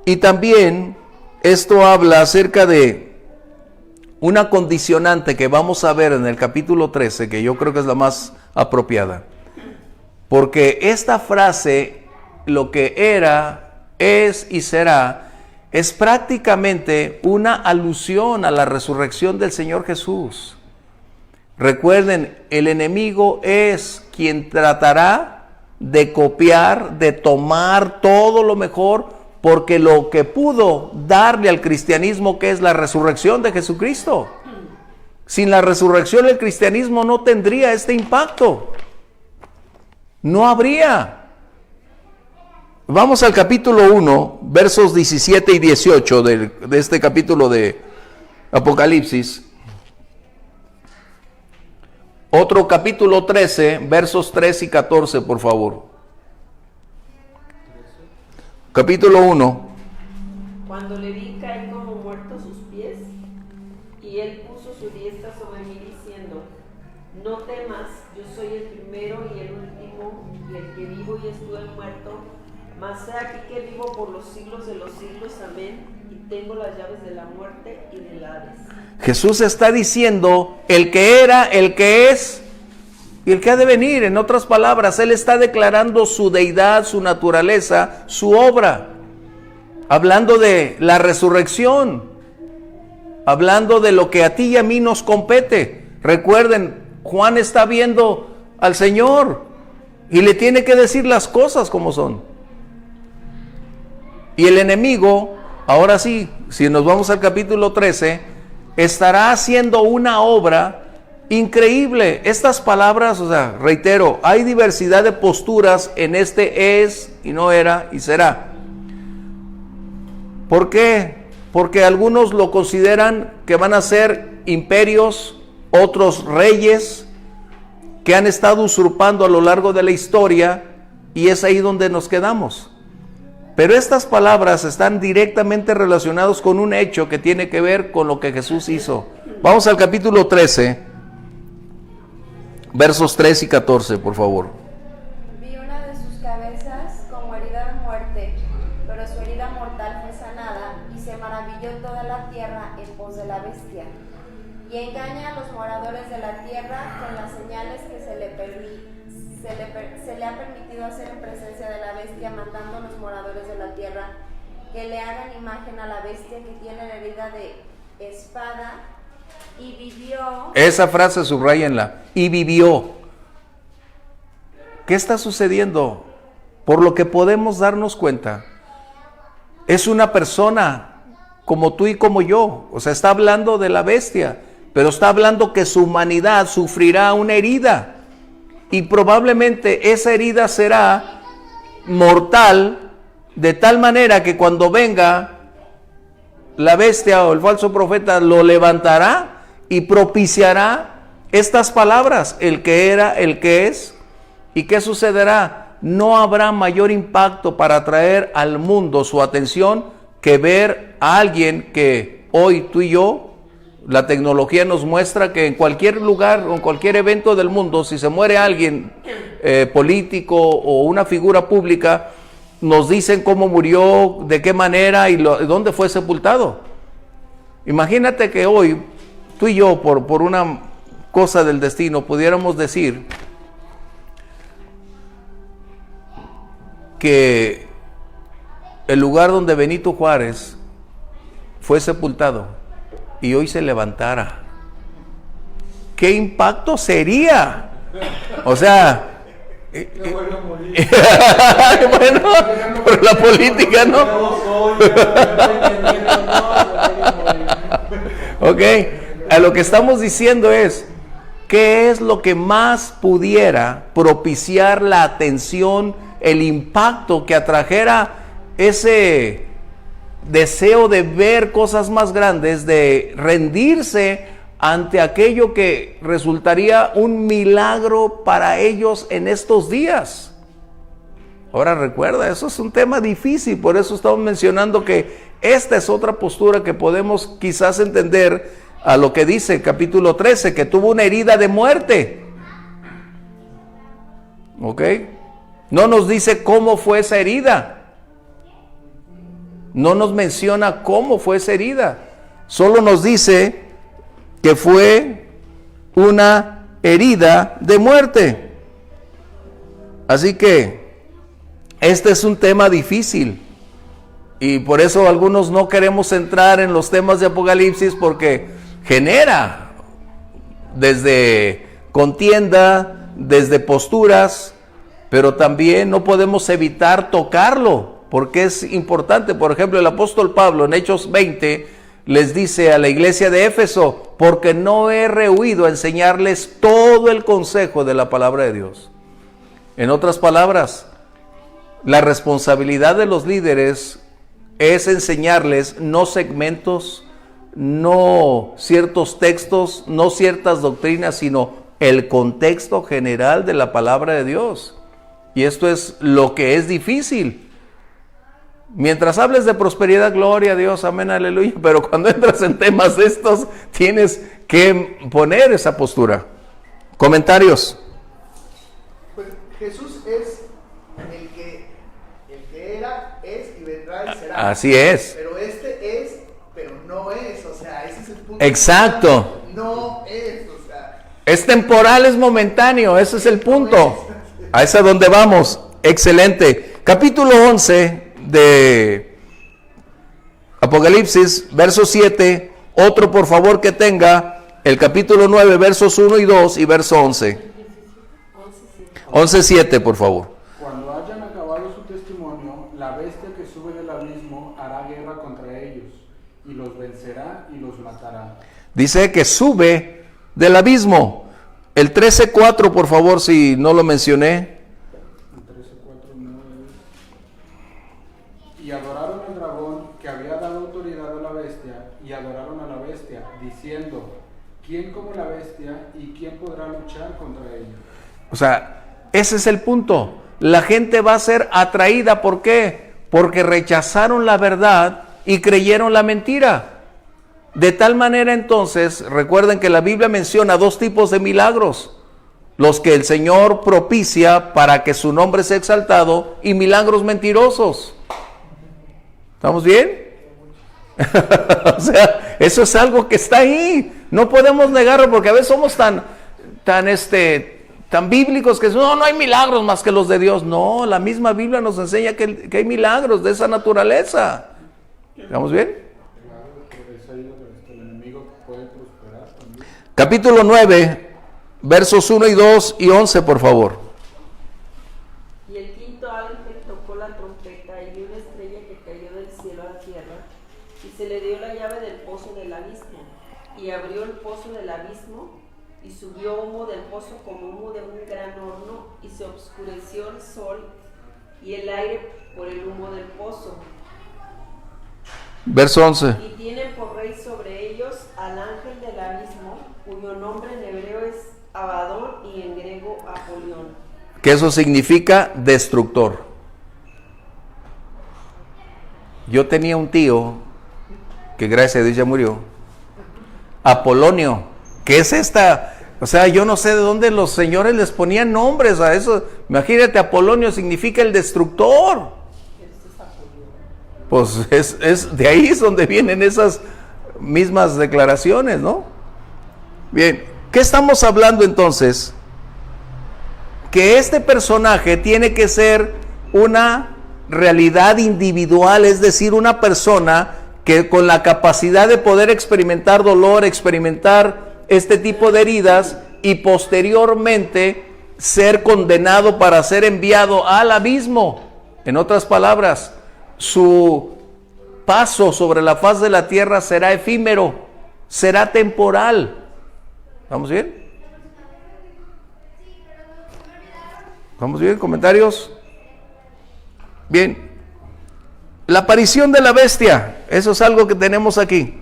S1: Y también esto habla acerca de una condicionante que vamos a ver en el capítulo 13, que yo creo que es la más apropiada. Porque esta frase, lo que era, es y será, es prácticamente una alusión a la resurrección del Señor Jesús. Recuerden, el enemigo es quien tratará de copiar, de tomar todo lo mejor, porque lo que pudo darle al cristianismo, que es la resurrección de Jesucristo. Sin la resurrección el cristianismo no tendría este impacto. No habría. Vamos al capítulo 1, versos 17 y 18 de este capítulo de Apocalipsis. Otro capítulo 13, versos 3 y 14, por favor. Capítulo 1.
S6: Cuando le vi caí como muerto a sus pies, y él puso su diestra sobre mí diciendo: no temas, yo soy el primero y el último, y el que vivo y estuve muerto, mas he aquí que vivo por los siglos de los siglos, amén, y tengo las llaves de la muerte y del Hades.
S1: Jesús está diciendo el que era, el que es y el que ha de venir. En otras palabras, Él está declarando su deidad, su naturaleza, su obra, hablando de la resurrección, hablando de lo que a ti y a mí nos compete. Recuerden, Juan está viendo al Señor y le tiene que decir las cosas como son. Y el enemigo, ahora sí, si nos vamos al capítulo 13, estará haciendo una obra increíble. Estas palabras, o sea, reitero, hay diversidad de posturas en este es y no era y será. ¿Por qué? Porque algunos lo consideran que van a ser imperios, otros reyes que han estado usurpando a lo largo de la historia, y es ahí donde nos quedamos. Pero estas palabras están directamente relacionadas con un hecho que tiene que ver con lo que Jesús hizo. Vamos al capítulo 13, versos 3 y 14, por favor.
S3: Vi una de sus cabezas como herida de muerte, pero su herida mortal fue sanada, y se maravilló toda la tierra en pos de la bestia. Y engaña a los moradores de la tierra con las señales que se le ha permitido hacer en presencia de la bestia, mandando a los moradores de la tierra que le hagan imagen a la bestia que tiene la herida de espada, y vivió.
S1: Esa frase subráyenla, y vivió. ¿Qué está sucediendo? Por lo que podemos darnos cuenta, es una persona como tú y como yo. O sea, está hablando de la bestia, pero está hablando que su humanidad sufrirá una herida, y probablemente esa herida será mortal, de tal manera que cuando venga la bestia o el falso profeta, lo levantará y propiciará estas palabras: el que era, el que es. ¿Y qué sucederá? No habrá mayor impacto para atraer al mundo su atención que ver a alguien que hoy tú y yo, la tecnología nos muestra que en cualquier lugar o en cualquier evento del mundo, si se muere alguien político o una figura pública, nos dicen cómo murió, de qué manera y dónde fue sepultado. Imagínate que hoy tú y yo, por una cosa del destino, pudiéramos decir que el lugar donde Benito Juárez fue sepultado y hoy se levantara. ¿Qué impacto sería? O sea, bueno, por la política, ¿no? Ok, a lo que estamos diciendo es, ¿qué es lo que más pudiera propiciar la atención, el impacto que atrajera ese deseo de ver cosas más grandes, de rendirse ante aquello que resultaría un milagro para ellos en estos días? Ahora recuerda, eso es un tema difícil, por eso estamos mencionando que esta es otra postura que podemos quizás entender a lo que dice el capítulo 13, que tuvo una herida de muerte. ¿Ok? No nos dice cómo fue esa herida. No nos menciona cómo fue esa herida. Solo nos dice que fue una herida de muerte. Así que este es un tema difícil. Y por eso algunos no queremos entrar en los temas de Apocalipsis, porque genera desde contienda, desde posturas, pero también no podemos evitar tocarlo, porque es importante. Por ejemplo, el apóstol Pablo en Hechos 20 les dice a la iglesia de Éfeso: porque no he rehuido a enseñarles todo el consejo de la palabra de Dios. En otras palabras, la responsabilidad de los líderes es enseñarles no segmentos, no ciertos textos, no ciertas doctrinas, sino el contexto general de la palabra de Dios. Y esto es lo que es difícil. Mientras hables de prosperidad, gloria a Dios, amén, aleluya, pero cuando entras en temas de estos, tienes que poner esa postura. Comentarios.
S2: Pues Jesús es el que era, es y vendrá y será.
S1: Así es.
S2: Pero este es, pero no es, o sea, ese es el punto.
S1: Exacto.
S2: No es, o sea.
S1: Es temporal, es momentáneo, ese es el punto. A ese es donde vamos. Excelente. Capítulo 11 de Apocalipsis, verso 7. Otro, por favor, que tenga el capítulo 9, versos 1 y 2 y verso 11. 11:7, por favor.
S5: Cuando hayan acabado su testimonio, la bestia que sube del abismo hará guerra contra ellos, y los vencerá y los matará.
S1: Dice que sube del abismo. El 13:4, por favor, si no lo mencioné.
S5: 13:4, 9. Y adoraron al dragón que había dado autoridad a la bestia, y adoraron a la bestia, diciendo: ¿quién como la bestia y quién podrá luchar contra ella?
S1: O sea, ese es el punto. La gente va a ser atraída, ¿por qué? Porque rechazaron la verdad y creyeron la mentira. De tal manera entonces, recuerden que la Biblia menciona dos tipos de milagros: los que el Señor propicia para que su nombre sea exaltado, y milagros mentirosos. ¿Estamos bien? O sea, eso es algo que está ahí. No podemos negarlo, porque a veces somos tan bíblicos que no hay milagros más que los de Dios. No, la misma Biblia nos enseña que hay milagros de esa naturaleza. ¿Estamos bien?
S5: El enemigo puede prosperar también.
S1: Capítulo 9, versos 1 y 2 y 11, por favor.
S6: Y el quinto ángel tocó la trompeta y vio una estrella que cayó del cielo a la tierra, y se le dio la llave del pozo del abismo, y abrió el pozo del abismo, y subió humo del pozo como humo de un gran horno, y se obscureció el sol y el aire por el humo del pozo.
S1: Verso 11.
S6: Y tienen por rey sobre ellos al ángel del abismo, cuyo nombre en hebreo es Abadón y en griego Apolión.
S1: Que eso significa destructor. Yo tenía un tío, que gracias a Dios ya murió, Apolonio, que es esta, o sea, yo no sé de dónde los señores les ponían nombres a eso. Imagínate, Apolonio significa el destructor. Pues es de ahí es donde vienen esas mismas declaraciones, ¿no? Bien, ¿qué estamos hablando entonces? Que este personaje tiene que ser una realidad individual, es decir, una persona que con la capacidad de poder experimentar dolor, experimentar este tipo de heridas y posteriormente ser condenado para ser enviado al abismo. En otras palabras, su paso sobre la faz de la tierra será efímero, será temporal. ¿Vamos bien? ¿Vamos bien? ¿Comentarios? Bien. La aparición de la bestia, eso es algo que tenemos aquí.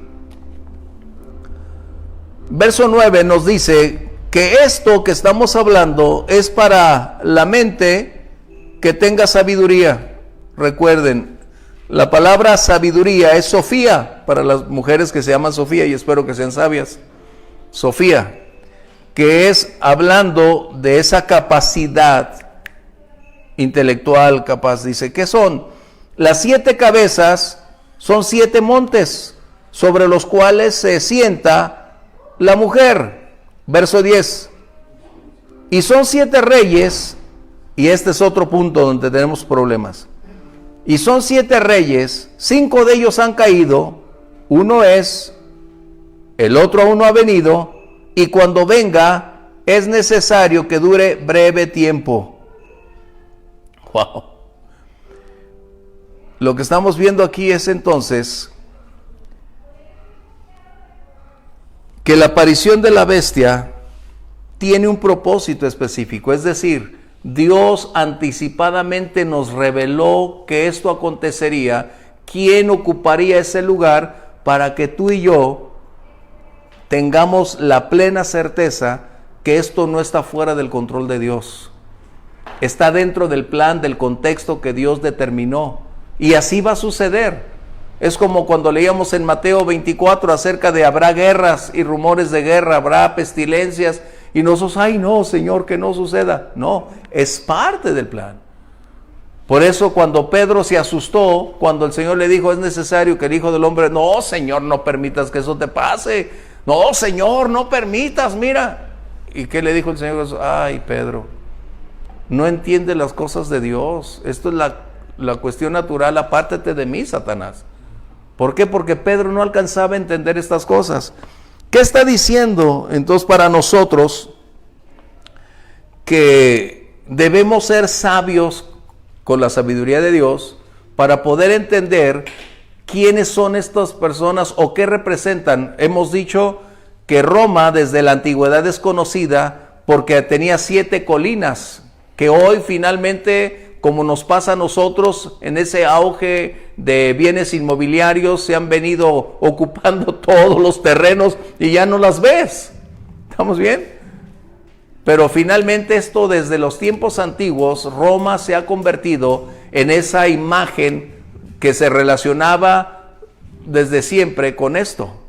S1: Verso 9 nos dice que esto que estamos hablando es para la mente que tenga sabiduría. Recuerden, la palabra sabiduría es Sofía, para las mujeres que se llaman Sofía, y espero que sean sabias. Sofía, que es hablando de esa capacidad intelectual capaz. Dice, ¿qué son? Las 7 cabezas son 7 montes sobre los cuales se sienta la mujer. Verso 10. Y son 7 reyes, y este es otro punto donde tenemos problemas. Y son 7 reyes, 5 de ellos han caído, uno es, el otro aún no ha venido, y cuando venga es necesario que dure breve tiempo. Wow. Lo que estamos viendo aquí es entonces que la aparición de la bestia tiene un propósito específico, es decir, Dios anticipadamente nos reveló que esto acontecería, quién ocuparía ese lugar para que tú y yo tengamos la plena certeza que esto no está fuera del control de Dios. Está dentro del plan, del contexto que Dios determinó. Y así va a suceder. Es como cuando leíamos en Mateo 24 acerca de habrá guerras y rumores de guerra, habrá pestilencias. Y nosotros, ay no, Señor, que no suceda. No, es parte del plan. Por eso cuando Pedro se asustó, cuando el Señor le dijo, es necesario que el Hijo del Hombre, no, Señor, no permitas que eso te pase. No, Señor, no permitas, mira. ¿Y qué le dijo el Señor? Ay, Pedro, no entiendes las cosas de Dios. Esto es la cuestión natural. Apártate de mí, Satanás. ¿Por qué? Porque Pedro no alcanzaba a entender estas cosas. ¿Qué está diciendo entonces para nosotros? Que debemos ser sabios con la sabiduría de Dios para poder entender quiénes son estas personas o qué representan. Hemos dicho que Roma desde la antigüedad es conocida porque tenía 7 colinas, que hoy finalmente, como nos pasa a nosotros, en ese auge de bienes inmobiliarios, se han venido ocupando todos los terrenos y ya no las ves. ¿Estamos bien? Pero finalmente esto desde los tiempos antiguos, Roma se ha convertido en esa imagen que se relacionaba desde siempre con esto.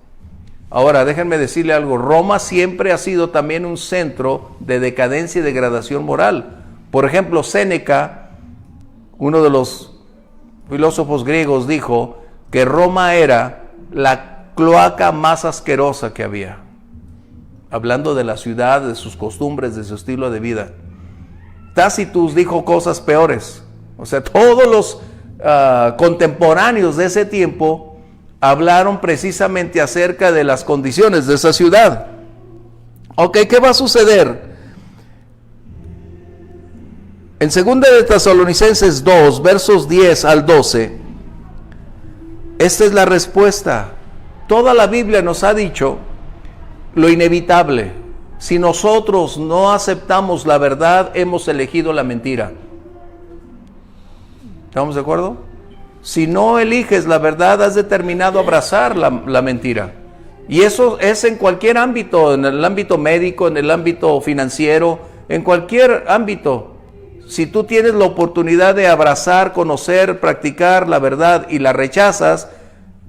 S1: Ahora, déjenme decirle algo, Roma siempre ha sido también un centro de decadencia y degradación moral. Por ejemplo, Séneca, uno de los filósofos griegos, dijo que Roma era la cloaca más asquerosa que había. Hablando de la ciudad, de sus costumbres, de su estilo de vida. Tácitus dijo cosas peores. O sea, todos los contemporáneos de ese tiempo hablaron precisamente acerca de las condiciones de esa ciudad. Ok, ¿qué va a suceder? En 2 de Tesalonicenses 2, versos 10 al 12, esta es la respuesta. Toda la Biblia nos ha dicho lo inevitable. Si nosotros no aceptamos la verdad, hemos elegido la mentira. ¿Estamos de acuerdo? Si no eliges la verdad, has determinado abrazar la mentira. Y eso es en cualquier ámbito, en el ámbito médico, en el ámbito financiero, en cualquier ámbito. Si tú tienes la oportunidad de abrazar, conocer, practicar la verdad y la rechazas,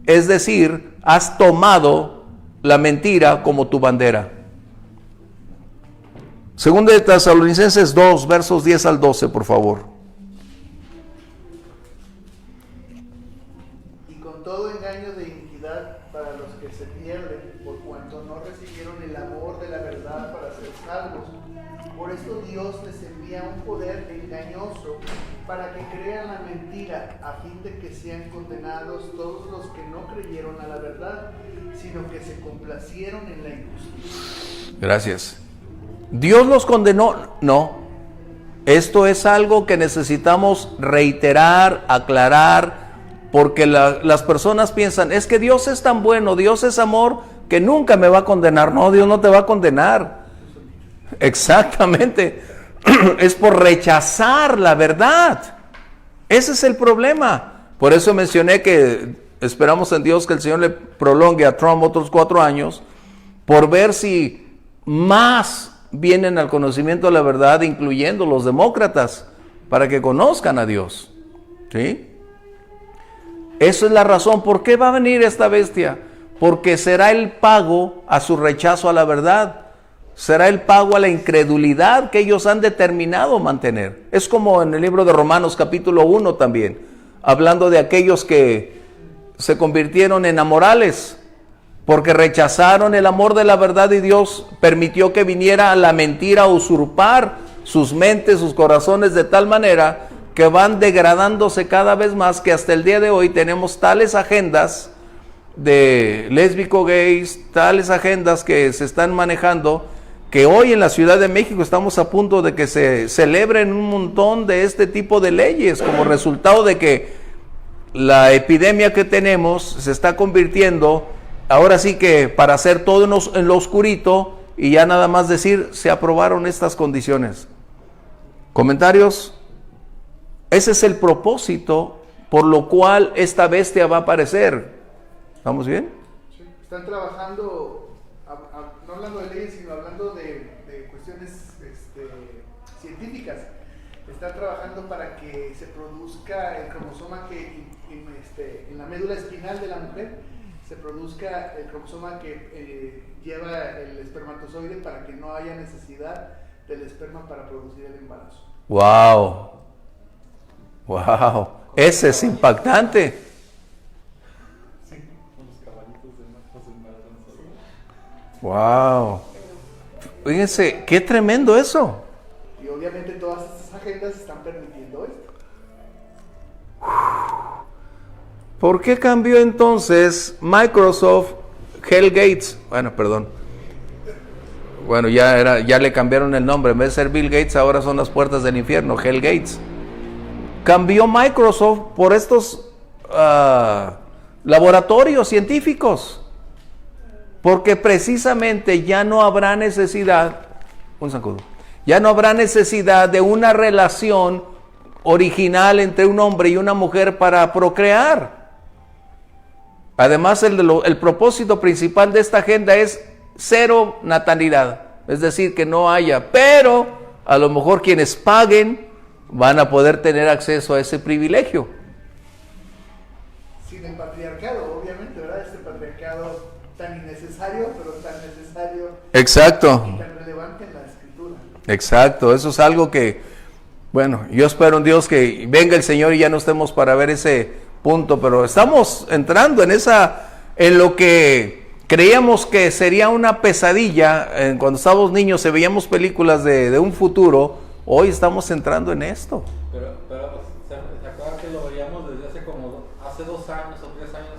S1: es decir, has tomado la mentira como tu bandera. 2 de Tesalonicenses 2, versos 10 al 12, por favor.
S2: Y con todo engaño de iniquidad para los que se pierden, por cuanto no recibieron el amor de la verdad para ser salvos. Por esto Dios les envía un poder engañoso para que crean la mentira, a fin de que sean condenados todos los que no creyeron a la verdad, sino que se complacieron en la injusticia.
S1: Gracias. ¿Dios los condenó? No. Esto es algo que necesitamos reiterar, aclarar, porque las personas piensan, es que Dios es tan bueno, Dios es amor, que nunca me va a condenar. No, Dios no te va a condenar. Exactamente. Es por rechazar la verdad. Ese es el problema. Por eso mencioné que esperamos en Dios que el Señor le prolongue a Trump otros 4 años, por ver si más vienen al conocimiento de la verdad, incluyendo los demócratas, para que conozcan a Dios. ¿Sí? Esa es la razón. ¿Por qué va a venir esta bestia? Porque será el pago a su rechazo a la verdad. Será el pago a la incredulidad que ellos han determinado mantener. Es como en el libro de Romanos capítulo 1 también, hablando de aquellos que se convirtieron en amorales, porque rechazaron el amor de la verdad y Dios permitió que viniera la mentira a usurpar sus mentes, sus corazones, de tal manera que van degradándose cada vez más, que hasta el día de hoy tenemos tales agendas de lésbico, gays, tales agendas que se están manejando, que hoy en la Ciudad de México estamos a punto de que se celebren un montón de este tipo de leyes, como resultado de que la epidemia que tenemos se está convirtiendo, ahora sí que para hacer todo en lo oscurito, y ya nada más decir, se aprobaron estas condiciones. ¿Comentarios? Ese es el propósito por lo cual esta bestia va a aparecer. ¿Estamos bien?
S2: Sí. Están trabajando no hablando de leyes, sino hablando de cuestiones científicas, está trabajando para que se produzca el cromosoma que en la médula espinal de la mujer se produzca el cromosoma que lleva el espermatozoide para que no haya necesidad del esperma para producir el embarazo.
S1: ¡Wow! ¡Wow! Ese es impactante. ¡Wow! Fíjense, qué tremendo eso.
S2: Y obviamente todas estas agendas están permitiendo esto.
S1: ¿Por qué cambió entonces Microsoft Hell Gates? Bueno, perdón. Bueno, ya le cambiaron el nombre. En vez de ser Bill Gates, ahora son las puertas del infierno, Hell Gates. Cambió Microsoft por estos laboratorios científicos. Porque precisamente ya no habrá necesidad, ya no habrá necesidad de una relación original entre un hombre y una mujer para procrear. Además, el propósito principal de esta agenda es cero natalidad, es decir, que no haya, pero a lo mejor quienes paguen van a poder tener acceso a ese privilegio.
S2: Sin el patriarcado, obviamente, ¿verdad? Este patriarcado tan innecesario, pero tan necesario.
S1: Exacto.
S2: Y tan relevante en la escritura.
S1: Exacto, eso es algo que, bueno, yo espero en Dios que venga el Señor y ya no estemos para ver ese punto, pero estamos entrando en lo que creíamos que sería una pesadilla. Cuando estábamos niños, se veíamos películas de un futuro, hoy estamos entrando en esto.
S4: Pero ¿se acuerdan que lo veíamos desde hace 2 años o 3 años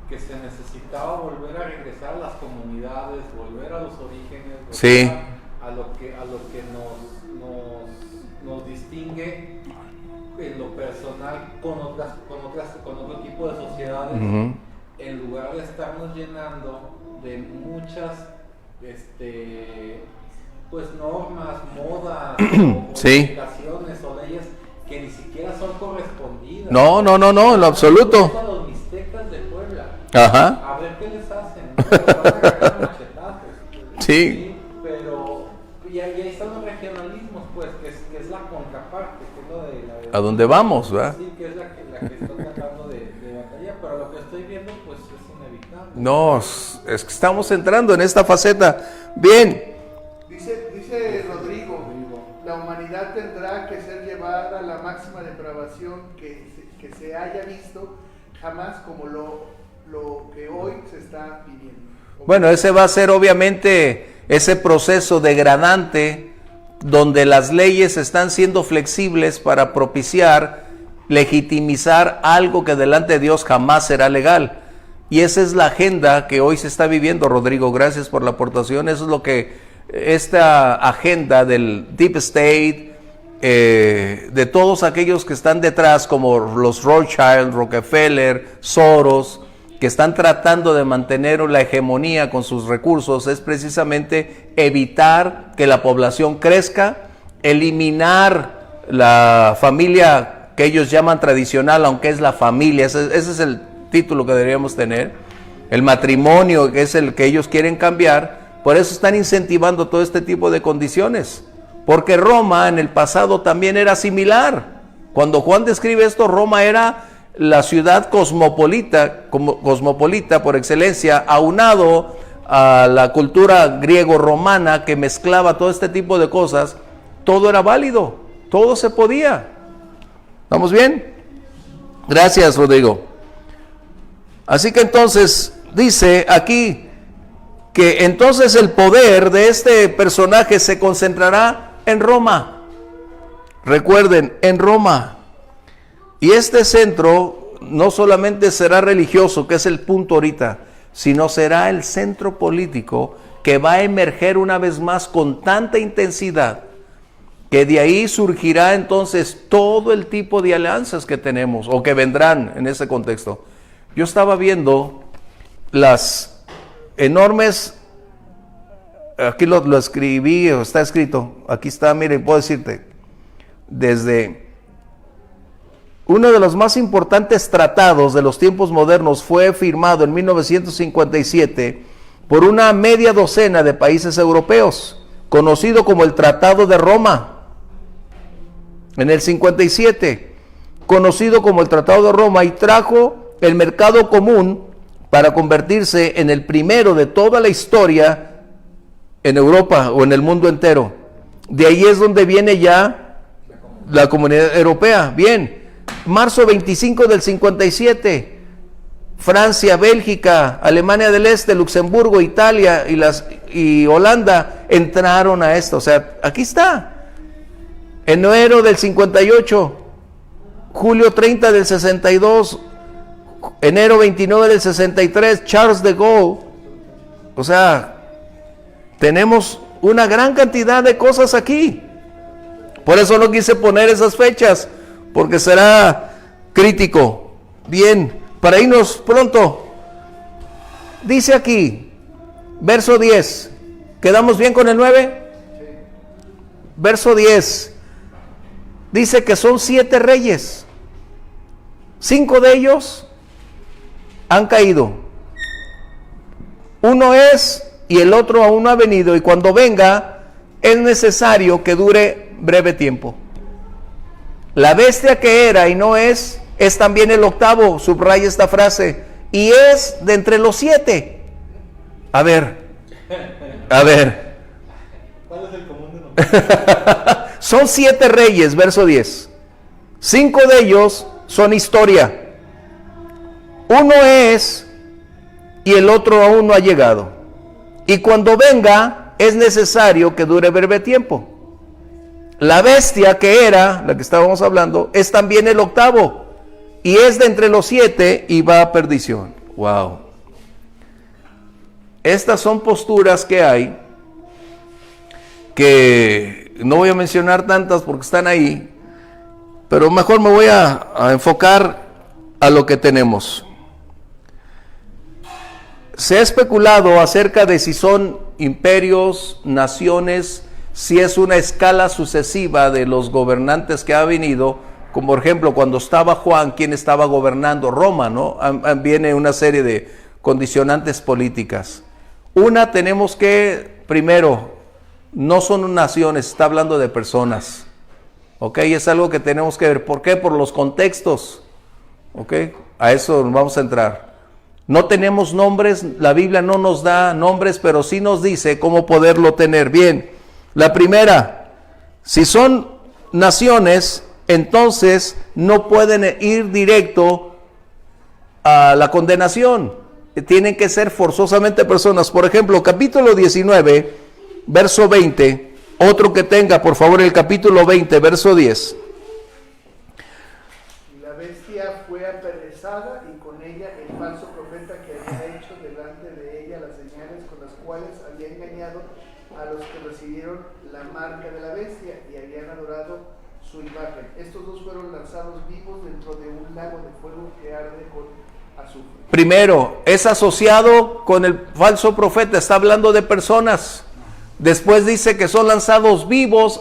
S4: que se necesitaba volver a regresar a las comunidades, volver a los orígenes, volver
S1: Sí.
S4: a lo que nos distingue en lo personal con otro tipo de sociedades, en lugar de estarnos llenando de muchas pues normas, modas,
S1: Sí.
S4: modificaciones o leyes que ni siquiera son correspondidas.
S1: No, en lo absoluto.
S4: A los mixtecas de Puebla.
S1: Ajá.
S4: A ver qué les hacen. ¿No? Van a agarrar machetazos.
S1: Sí.
S4: Pero y ahí están los regionalismos, pues, que es la contraparte, que es lo de la...
S1: ¿A dónde vamos, verdad?
S4: Sí, que es la que está tratando de batallar, pero lo que estoy viendo, pues, es inevitable.
S1: No, es que estamos entrando en esta faceta. Bien.
S2: Dice Rodrigo, la humanidad tendrá que ser llevada a la máxima depravación que se haya visto jamás como lo que hoy se está viviendo.
S1: Bueno, ese va a ser obviamente ese proceso degradante donde las leyes están siendo flexibles para propiciar, legitimizar algo que delante de Dios jamás será legal. Y esa es la agenda que hoy se está viviendo, Rodrigo. Gracias por la aportación. Eso es lo que esta agenda del Deep State, de todos aquellos que están detrás, como los Rothschild, Rockefeller, Soros, que están tratando de mantener la hegemonía con sus recursos, es precisamente evitar que la población crezca, eliminar la familia que ellos llaman tradicional, aunque es la familia, ese es el título que deberíamos tener, el matrimonio, que es el que ellos quieren cambiar. Por eso están incentivando todo este tipo de condiciones, porque Roma en el pasado también era similar. Cuando Juan describe esto, Roma era la ciudad cosmopolita por excelencia, aunado a la cultura griego-romana que mezclaba todo este tipo de cosas. Todo era válido, todo se podía. ¿Estamos bien? Gracias, Rodrigo. Así que entonces dice aquí que entonces el poder de este personaje se concentrará en Roma. Recuerden, en Roma. Y este centro no solamente será religioso, que es el punto ahorita, sino será el centro político que va a emerger una vez más con tanta intensidad, que de ahí surgirá entonces todo el tipo de alianzas que tenemos o que vendrán en ese contexto. Yo estaba viendo las enormes, aquí lo escribí, está escrito, aquí está, miren, puedo decirte, desde uno de los más importantes tratados de los tiempos modernos fue firmado en 1957 por una media docena de países europeos, conocido como el Tratado de Roma. En el 57, conocido como el Tratado de Roma, y trajo el mercado común para convertirse en el primero de toda la historia en Europa o en el mundo entero. De ahí es donde viene ya la Comunidad Europea. Bien, marzo 25 del 57, Francia, Bélgica, Alemania del Este, Luxemburgo, Italia y Holanda entraron a esto. O sea, aquí está. Enero del 58, julio 30 del 62, enero 29 del 63, Charles de Gaulle. O sea, tenemos una gran cantidad de cosas aquí. Por eso no quise poner esas fechas, porque será crítico. Bien. Para irnos pronto, dice aquí, verso 10, ¿quedamos bien con el 9? Verso 10, dice que son 7 reyes, 5 de ellos han caído, uno es y el otro aún no ha venido, y cuando venga es necesario que dure breve tiempo. La bestia que era y no es también el octavo, subraya esta frase, y es de entre los 7. A ver.
S4: ¿Cuál es el común denominador?
S1: Son 7 reyes, verso 10. 5 de ellos son historia. Uno es y el otro aún no ha llegado. Y cuando venga es necesario que dure breve tiempo. La bestia que era, la que estábamos hablando, es también el octavo. Y es de entre los 7 y va a perdición. Wow. Estas son posturas que hay, que no voy a mencionar tantas porque están ahí, pero mejor me voy a enfocar a lo que tenemos. Se ha especulado acerca de si son imperios, naciones, si es una escala sucesiva de los gobernantes que ha venido. Como por ejemplo, cuando estaba Juan, ¿quién estaba gobernando? Roma, ¿no? Viene una serie de condicionantes políticas. Una, tenemos que, primero, no son naciones, está hablando de personas. ¿Ok? Es algo que tenemos que ver. ¿Por qué? Por los contextos. ¿Ok? A eso vamos a entrar. No tenemos nombres, la Biblia no nos da nombres, pero sí nos dice cómo poderlo tener. Bien, la primera, si son naciones, entonces no pueden ir directo a la condenación. Tienen que ser forzosamente personas. Por ejemplo, capítulo 19, verso 20. Otro que tenga, por favor, el capítulo 20, verso 10.
S2: La bestia fue aperezada y con ella el falso profeta que había hecho delante de ella las señales con las cuales había engañado a los que recibieron la marca de la bestia y habían adorado su imagen. Estos dos fueron lanzados vivos dentro de un lago de fuego que arde con azufre. Primero, es asociado con el falso profeta, está hablando de personas. Después dice que son lanzados vivos.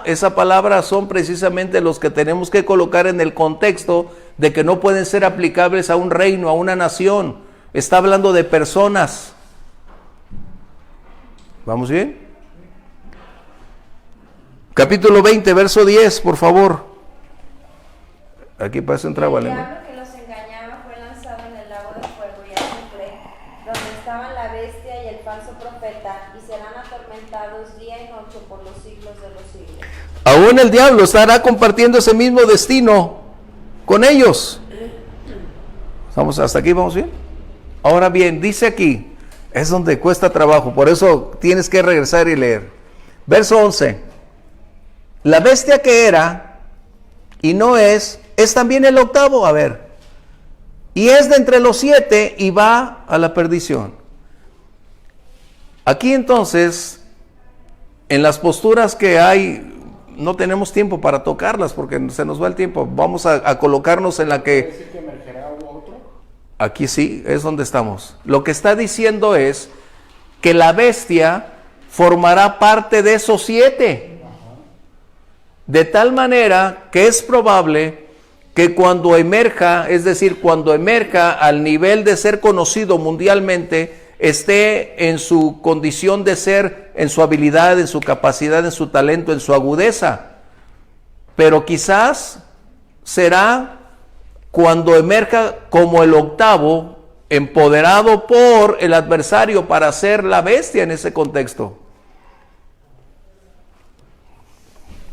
S2: Esa palabra son precisamente los que tenemos que colocar en el contexto de que no pueden ser aplicables a un reino, a una nación. Está hablando de personas. ¿Vamos bien? Capítulo 20, verso 10, por favor. Aquí parece un trago
S3: El
S1: alemán.
S3: diablo que los engañaba fue lanzado en el lago de fuego y azufre, donde estaban la bestia y el falso profeta, y serán atormentados día y noche por los siglos de los siglos.
S1: Aún el diablo estará compartiendo ese mismo destino con ellos. ¿Hasta aquí vamos bien? Ahora bien, dice aquí, es donde cuesta trabajo, por eso tienes que regresar y leer. Verso 11. La bestia que era y no es también el octavo, a ver. Y es de entre los 7 y va a la perdición. Aquí entonces, en las posturas que hay, no tenemos tiempo para tocarlas porque se nos va el tiempo. Vamos a colocarnos en la que...
S5: ¿Parece que emergerá otro?
S1: Aquí sí, es donde estamos. Lo que está diciendo es que la bestia formará parte de esos 7. De tal manera que es probable que cuando emerja, es decir, cuando emerja al nivel de ser conocido mundialmente, esté en su condición de ser, en su habilidad, en su capacidad, en su talento, en su agudeza. Pero quizás será cuando emerja como el octavo, empoderado por el adversario para ser la bestia en ese contexto.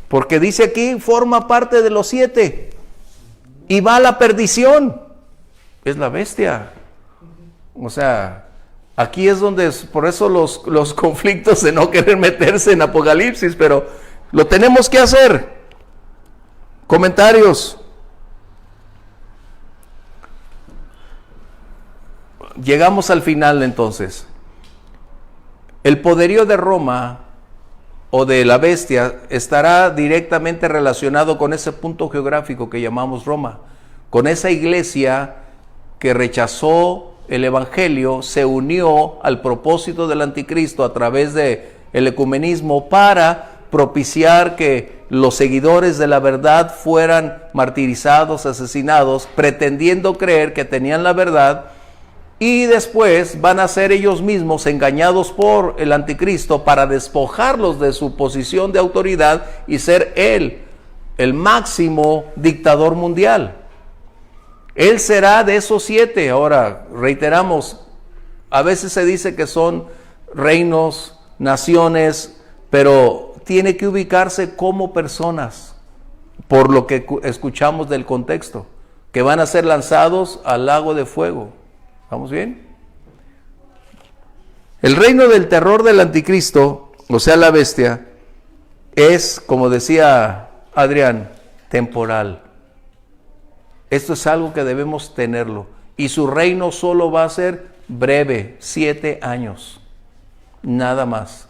S1: Porque dice aquí, forma parte de los 7 y va a la perdición. Es la bestia. O sea, aquí es donde, por eso los conflictos de no querer meterse en Apocalipsis, pero lo tenemos que hacer. Comentarios. Llegamos al final entonces. El poderío de Roma o de la bestia estará directamente relacionado con ese punto geográfico que llamamos Roma, con esa iglesia que rechazó el evangelio, se unió al propósito del anticristo a través de el ecumenismo para propiciar que los seguidores de la verdad fueran martirizados, asesinados, pretendiendo creer que tenían la verdad, y después van a ser ellos mismos engañados por el anticristo para despojarlos de su posición de autoridad y ser él el máximo dictador mundial. Él será de esos 7. Ahora, reiteramos, a veces se dice que son reinos, naciones, pero tiene que ubicarse como personas, por lo que escuchamos del contexto, que van a ser lanzados al lago de fuego. ¿Vamos bien? El reino del terror del anticristo, o sea la bestia, es, como decía Adrián, temporal. Esto es algo que debemos tenerlo. Y su reino solo va a ser breve, 7 años. Nada más.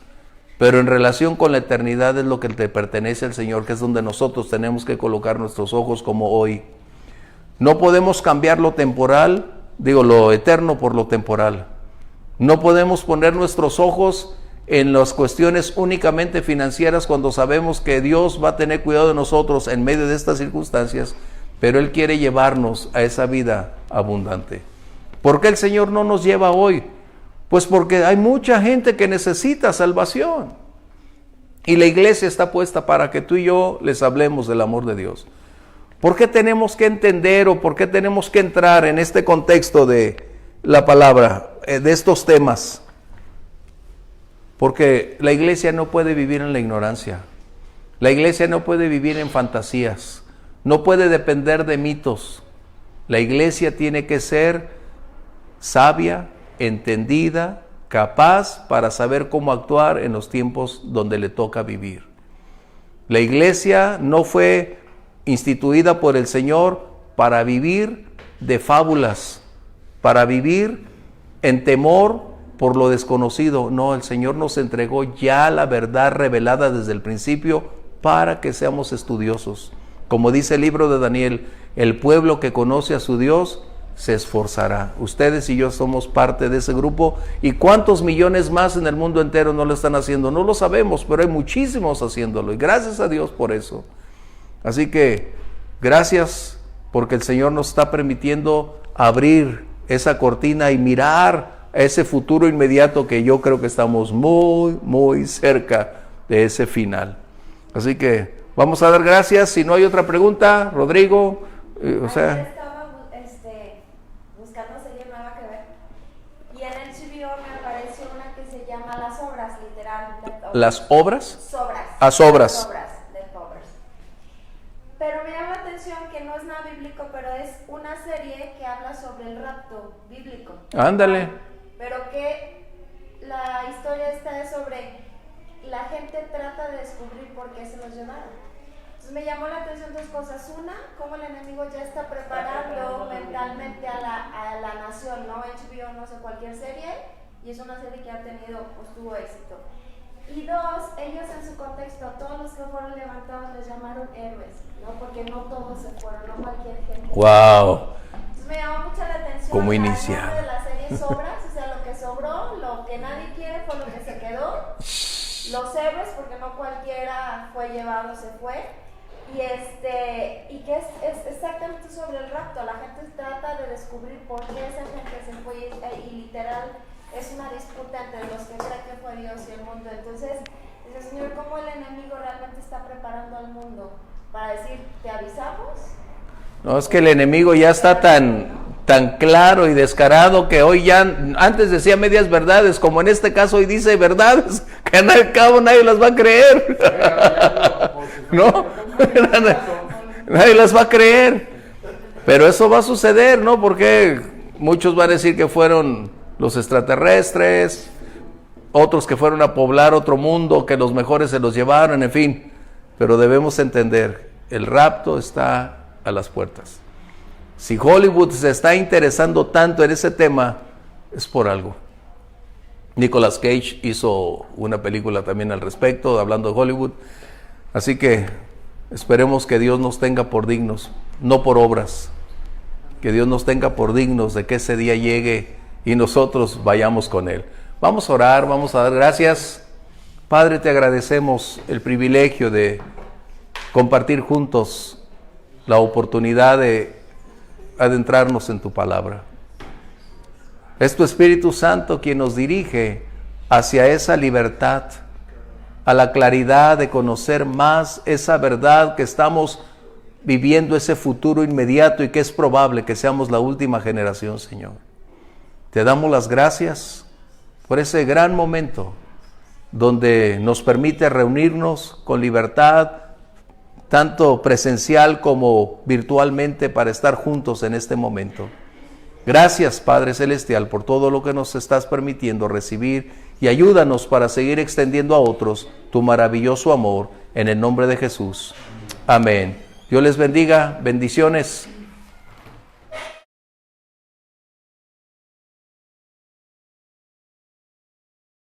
S1: Pero en relación con la eternidad es lo que te pertenece al Señor, que es donde nosotros tenemos que colocar nuestros ojos como hoy. No podemos cambiar lo temporal, lo eterno por lo temporal. No podemos poner nuestros ojos en las cuestiones únicamente financieras cuando sabemos que Dios va a tener cuidado de nosotros en medio de estas circunstancias, pero Él quiere llevarnos a esa vida abundante. ¿Por qué el Señor no nos lleva hoy? Pues porque hay mucha gente que necesita salvación. Y la iglesia está puesta para que tú y yo les hablemos del amor de Dios. ¿Por qué tenemos que entender o por qué tenemos que entrar en este contexto de la palabra, de estos temas? Porque la iglesia no puede vivir en la ignorancia. La iglesia no puede vivir en fantasías. No puede depender de mitos. La iglesia tiene que ser sabia, entendida, capaz para saber cómo actuar en los tiempos donde le toca vivir. La iglesia no fue instituida por el Señor para vivir de fábulas, para vivir en temor por lo desconocido. No, el Señor nos entregó ya la verdad revelada desde el principio para que seamos estudiosos. Como dice el libro de Daniel, el pueblo que conoce a su Dios se esforzará. Ustedes y yo somos parte de ese grupo. ¿Y cuántos millones más en el mundo entero no lo están haciendo? No lo sabemos, pero hay muchísimos haciéndolo. Y gracias a Dios por eso. Así que gracias porque el Señor nos está permitiendo abrir esa cortina y mirar a ese futuro inmediato que yo creo que estamos muy, muy cerca de ese final. Así que vamos a dar gracias. Si no hay otra pregunta, Rodrigo,
S3: Estaba buscando serie nueva que ver y en el HBO me apareció una que se llama Las Obras, literal.
S1: ¿Las obras?
S3: Sobras.
S1: Sobras.
S3: Leftovers. Pero me llama la atención que no es nada bíblico, pero es una serie que habla sobre el rapto bíblico.
S1: Ándale.
S3: Pero que la historia esta es sobre la gente trata de descubrir por qué se los llevaron. Entonces me llamó la atención 2 cosas. Una, cómo el enemigo ya está preparando mentalmente a la nación, ¿no? HBO, no sé, cualquier serie, y es una serie que ha tenido, pues tuvo éxito. Y 2, ellos en su contexto, todos los que fueron levantados les llamaron héroes, ¿no? Porque no todos se fueron, no cualquier gente.
S1: ¡Wow!
S3: Entonces me llamó mucho la atención.
S1: ¿Cómo
S3: el
S1: iniciar?
S3: nombre de la serie Sobras, o sea, lo que sobró, lo que nadie quiere fue lo que se quedó. Los héroes, porque no cualquiera fue llevado, se fue. Y que es exactamente sobre el rapto. La gente trata de descubrir por qué esa gente se fue y literal es una disputa entre los que creen que fue Dios y el mundo. Entonces, dice, Señor, ¿cómo el enemigo realmente está preparando al mundo para decir, te avisamos?
S1: No, es que el enemigo ya está tan claro y descarado que hoy ya, antes decía medias verdades, como en este caso hoy dice verdades que al cabo nadie las va a creer. ¿No? Nadie las va a creer. Pero eso va a suceder, ¿no? Porque muchos van a decir que fueron los extraterrestres, otros que fueron a poblar otro mundo, que los mejores se los llevaron, en fin. Pero debemos entender, el rapto está a las puertas. Si Hollywood se está interesando tanto en ese tema, es por algo. Nicolas Cage hizo una película también al respecto, hablando de Hollywood. Así que esperemos que Dios nos tenga por dignos, no por obras. Que Dios nos tenga por dignos de que ese día llegue y nosotros vayamos con Él. Vamos a orar, vamos a dar gracias. Padre, te agradecemos el privilegio de compartir juntos la oportunidad de adentrarnos en tu palabra. Es tu Espíritu Santo quien nos dirige hacia esa libertad, a la claridad de conocer más esa verdad que estamos viviendo, ese futuro inmediato y que es probable que seamos la última generación, Señor. Te damos las gracias por ese gran momento donde nos permite reunirnos con libertad, tanto presencial como virtualmente, para estar juntos en este momento. Gracias, Padre Celestial, por todo lo que nos estás permitiendo recibir, y ayúdanos para seguir extendiendo a otros tu maravilloso amor, en el nombre de Jesús. Amén. Dios les bendiga, bendiciones.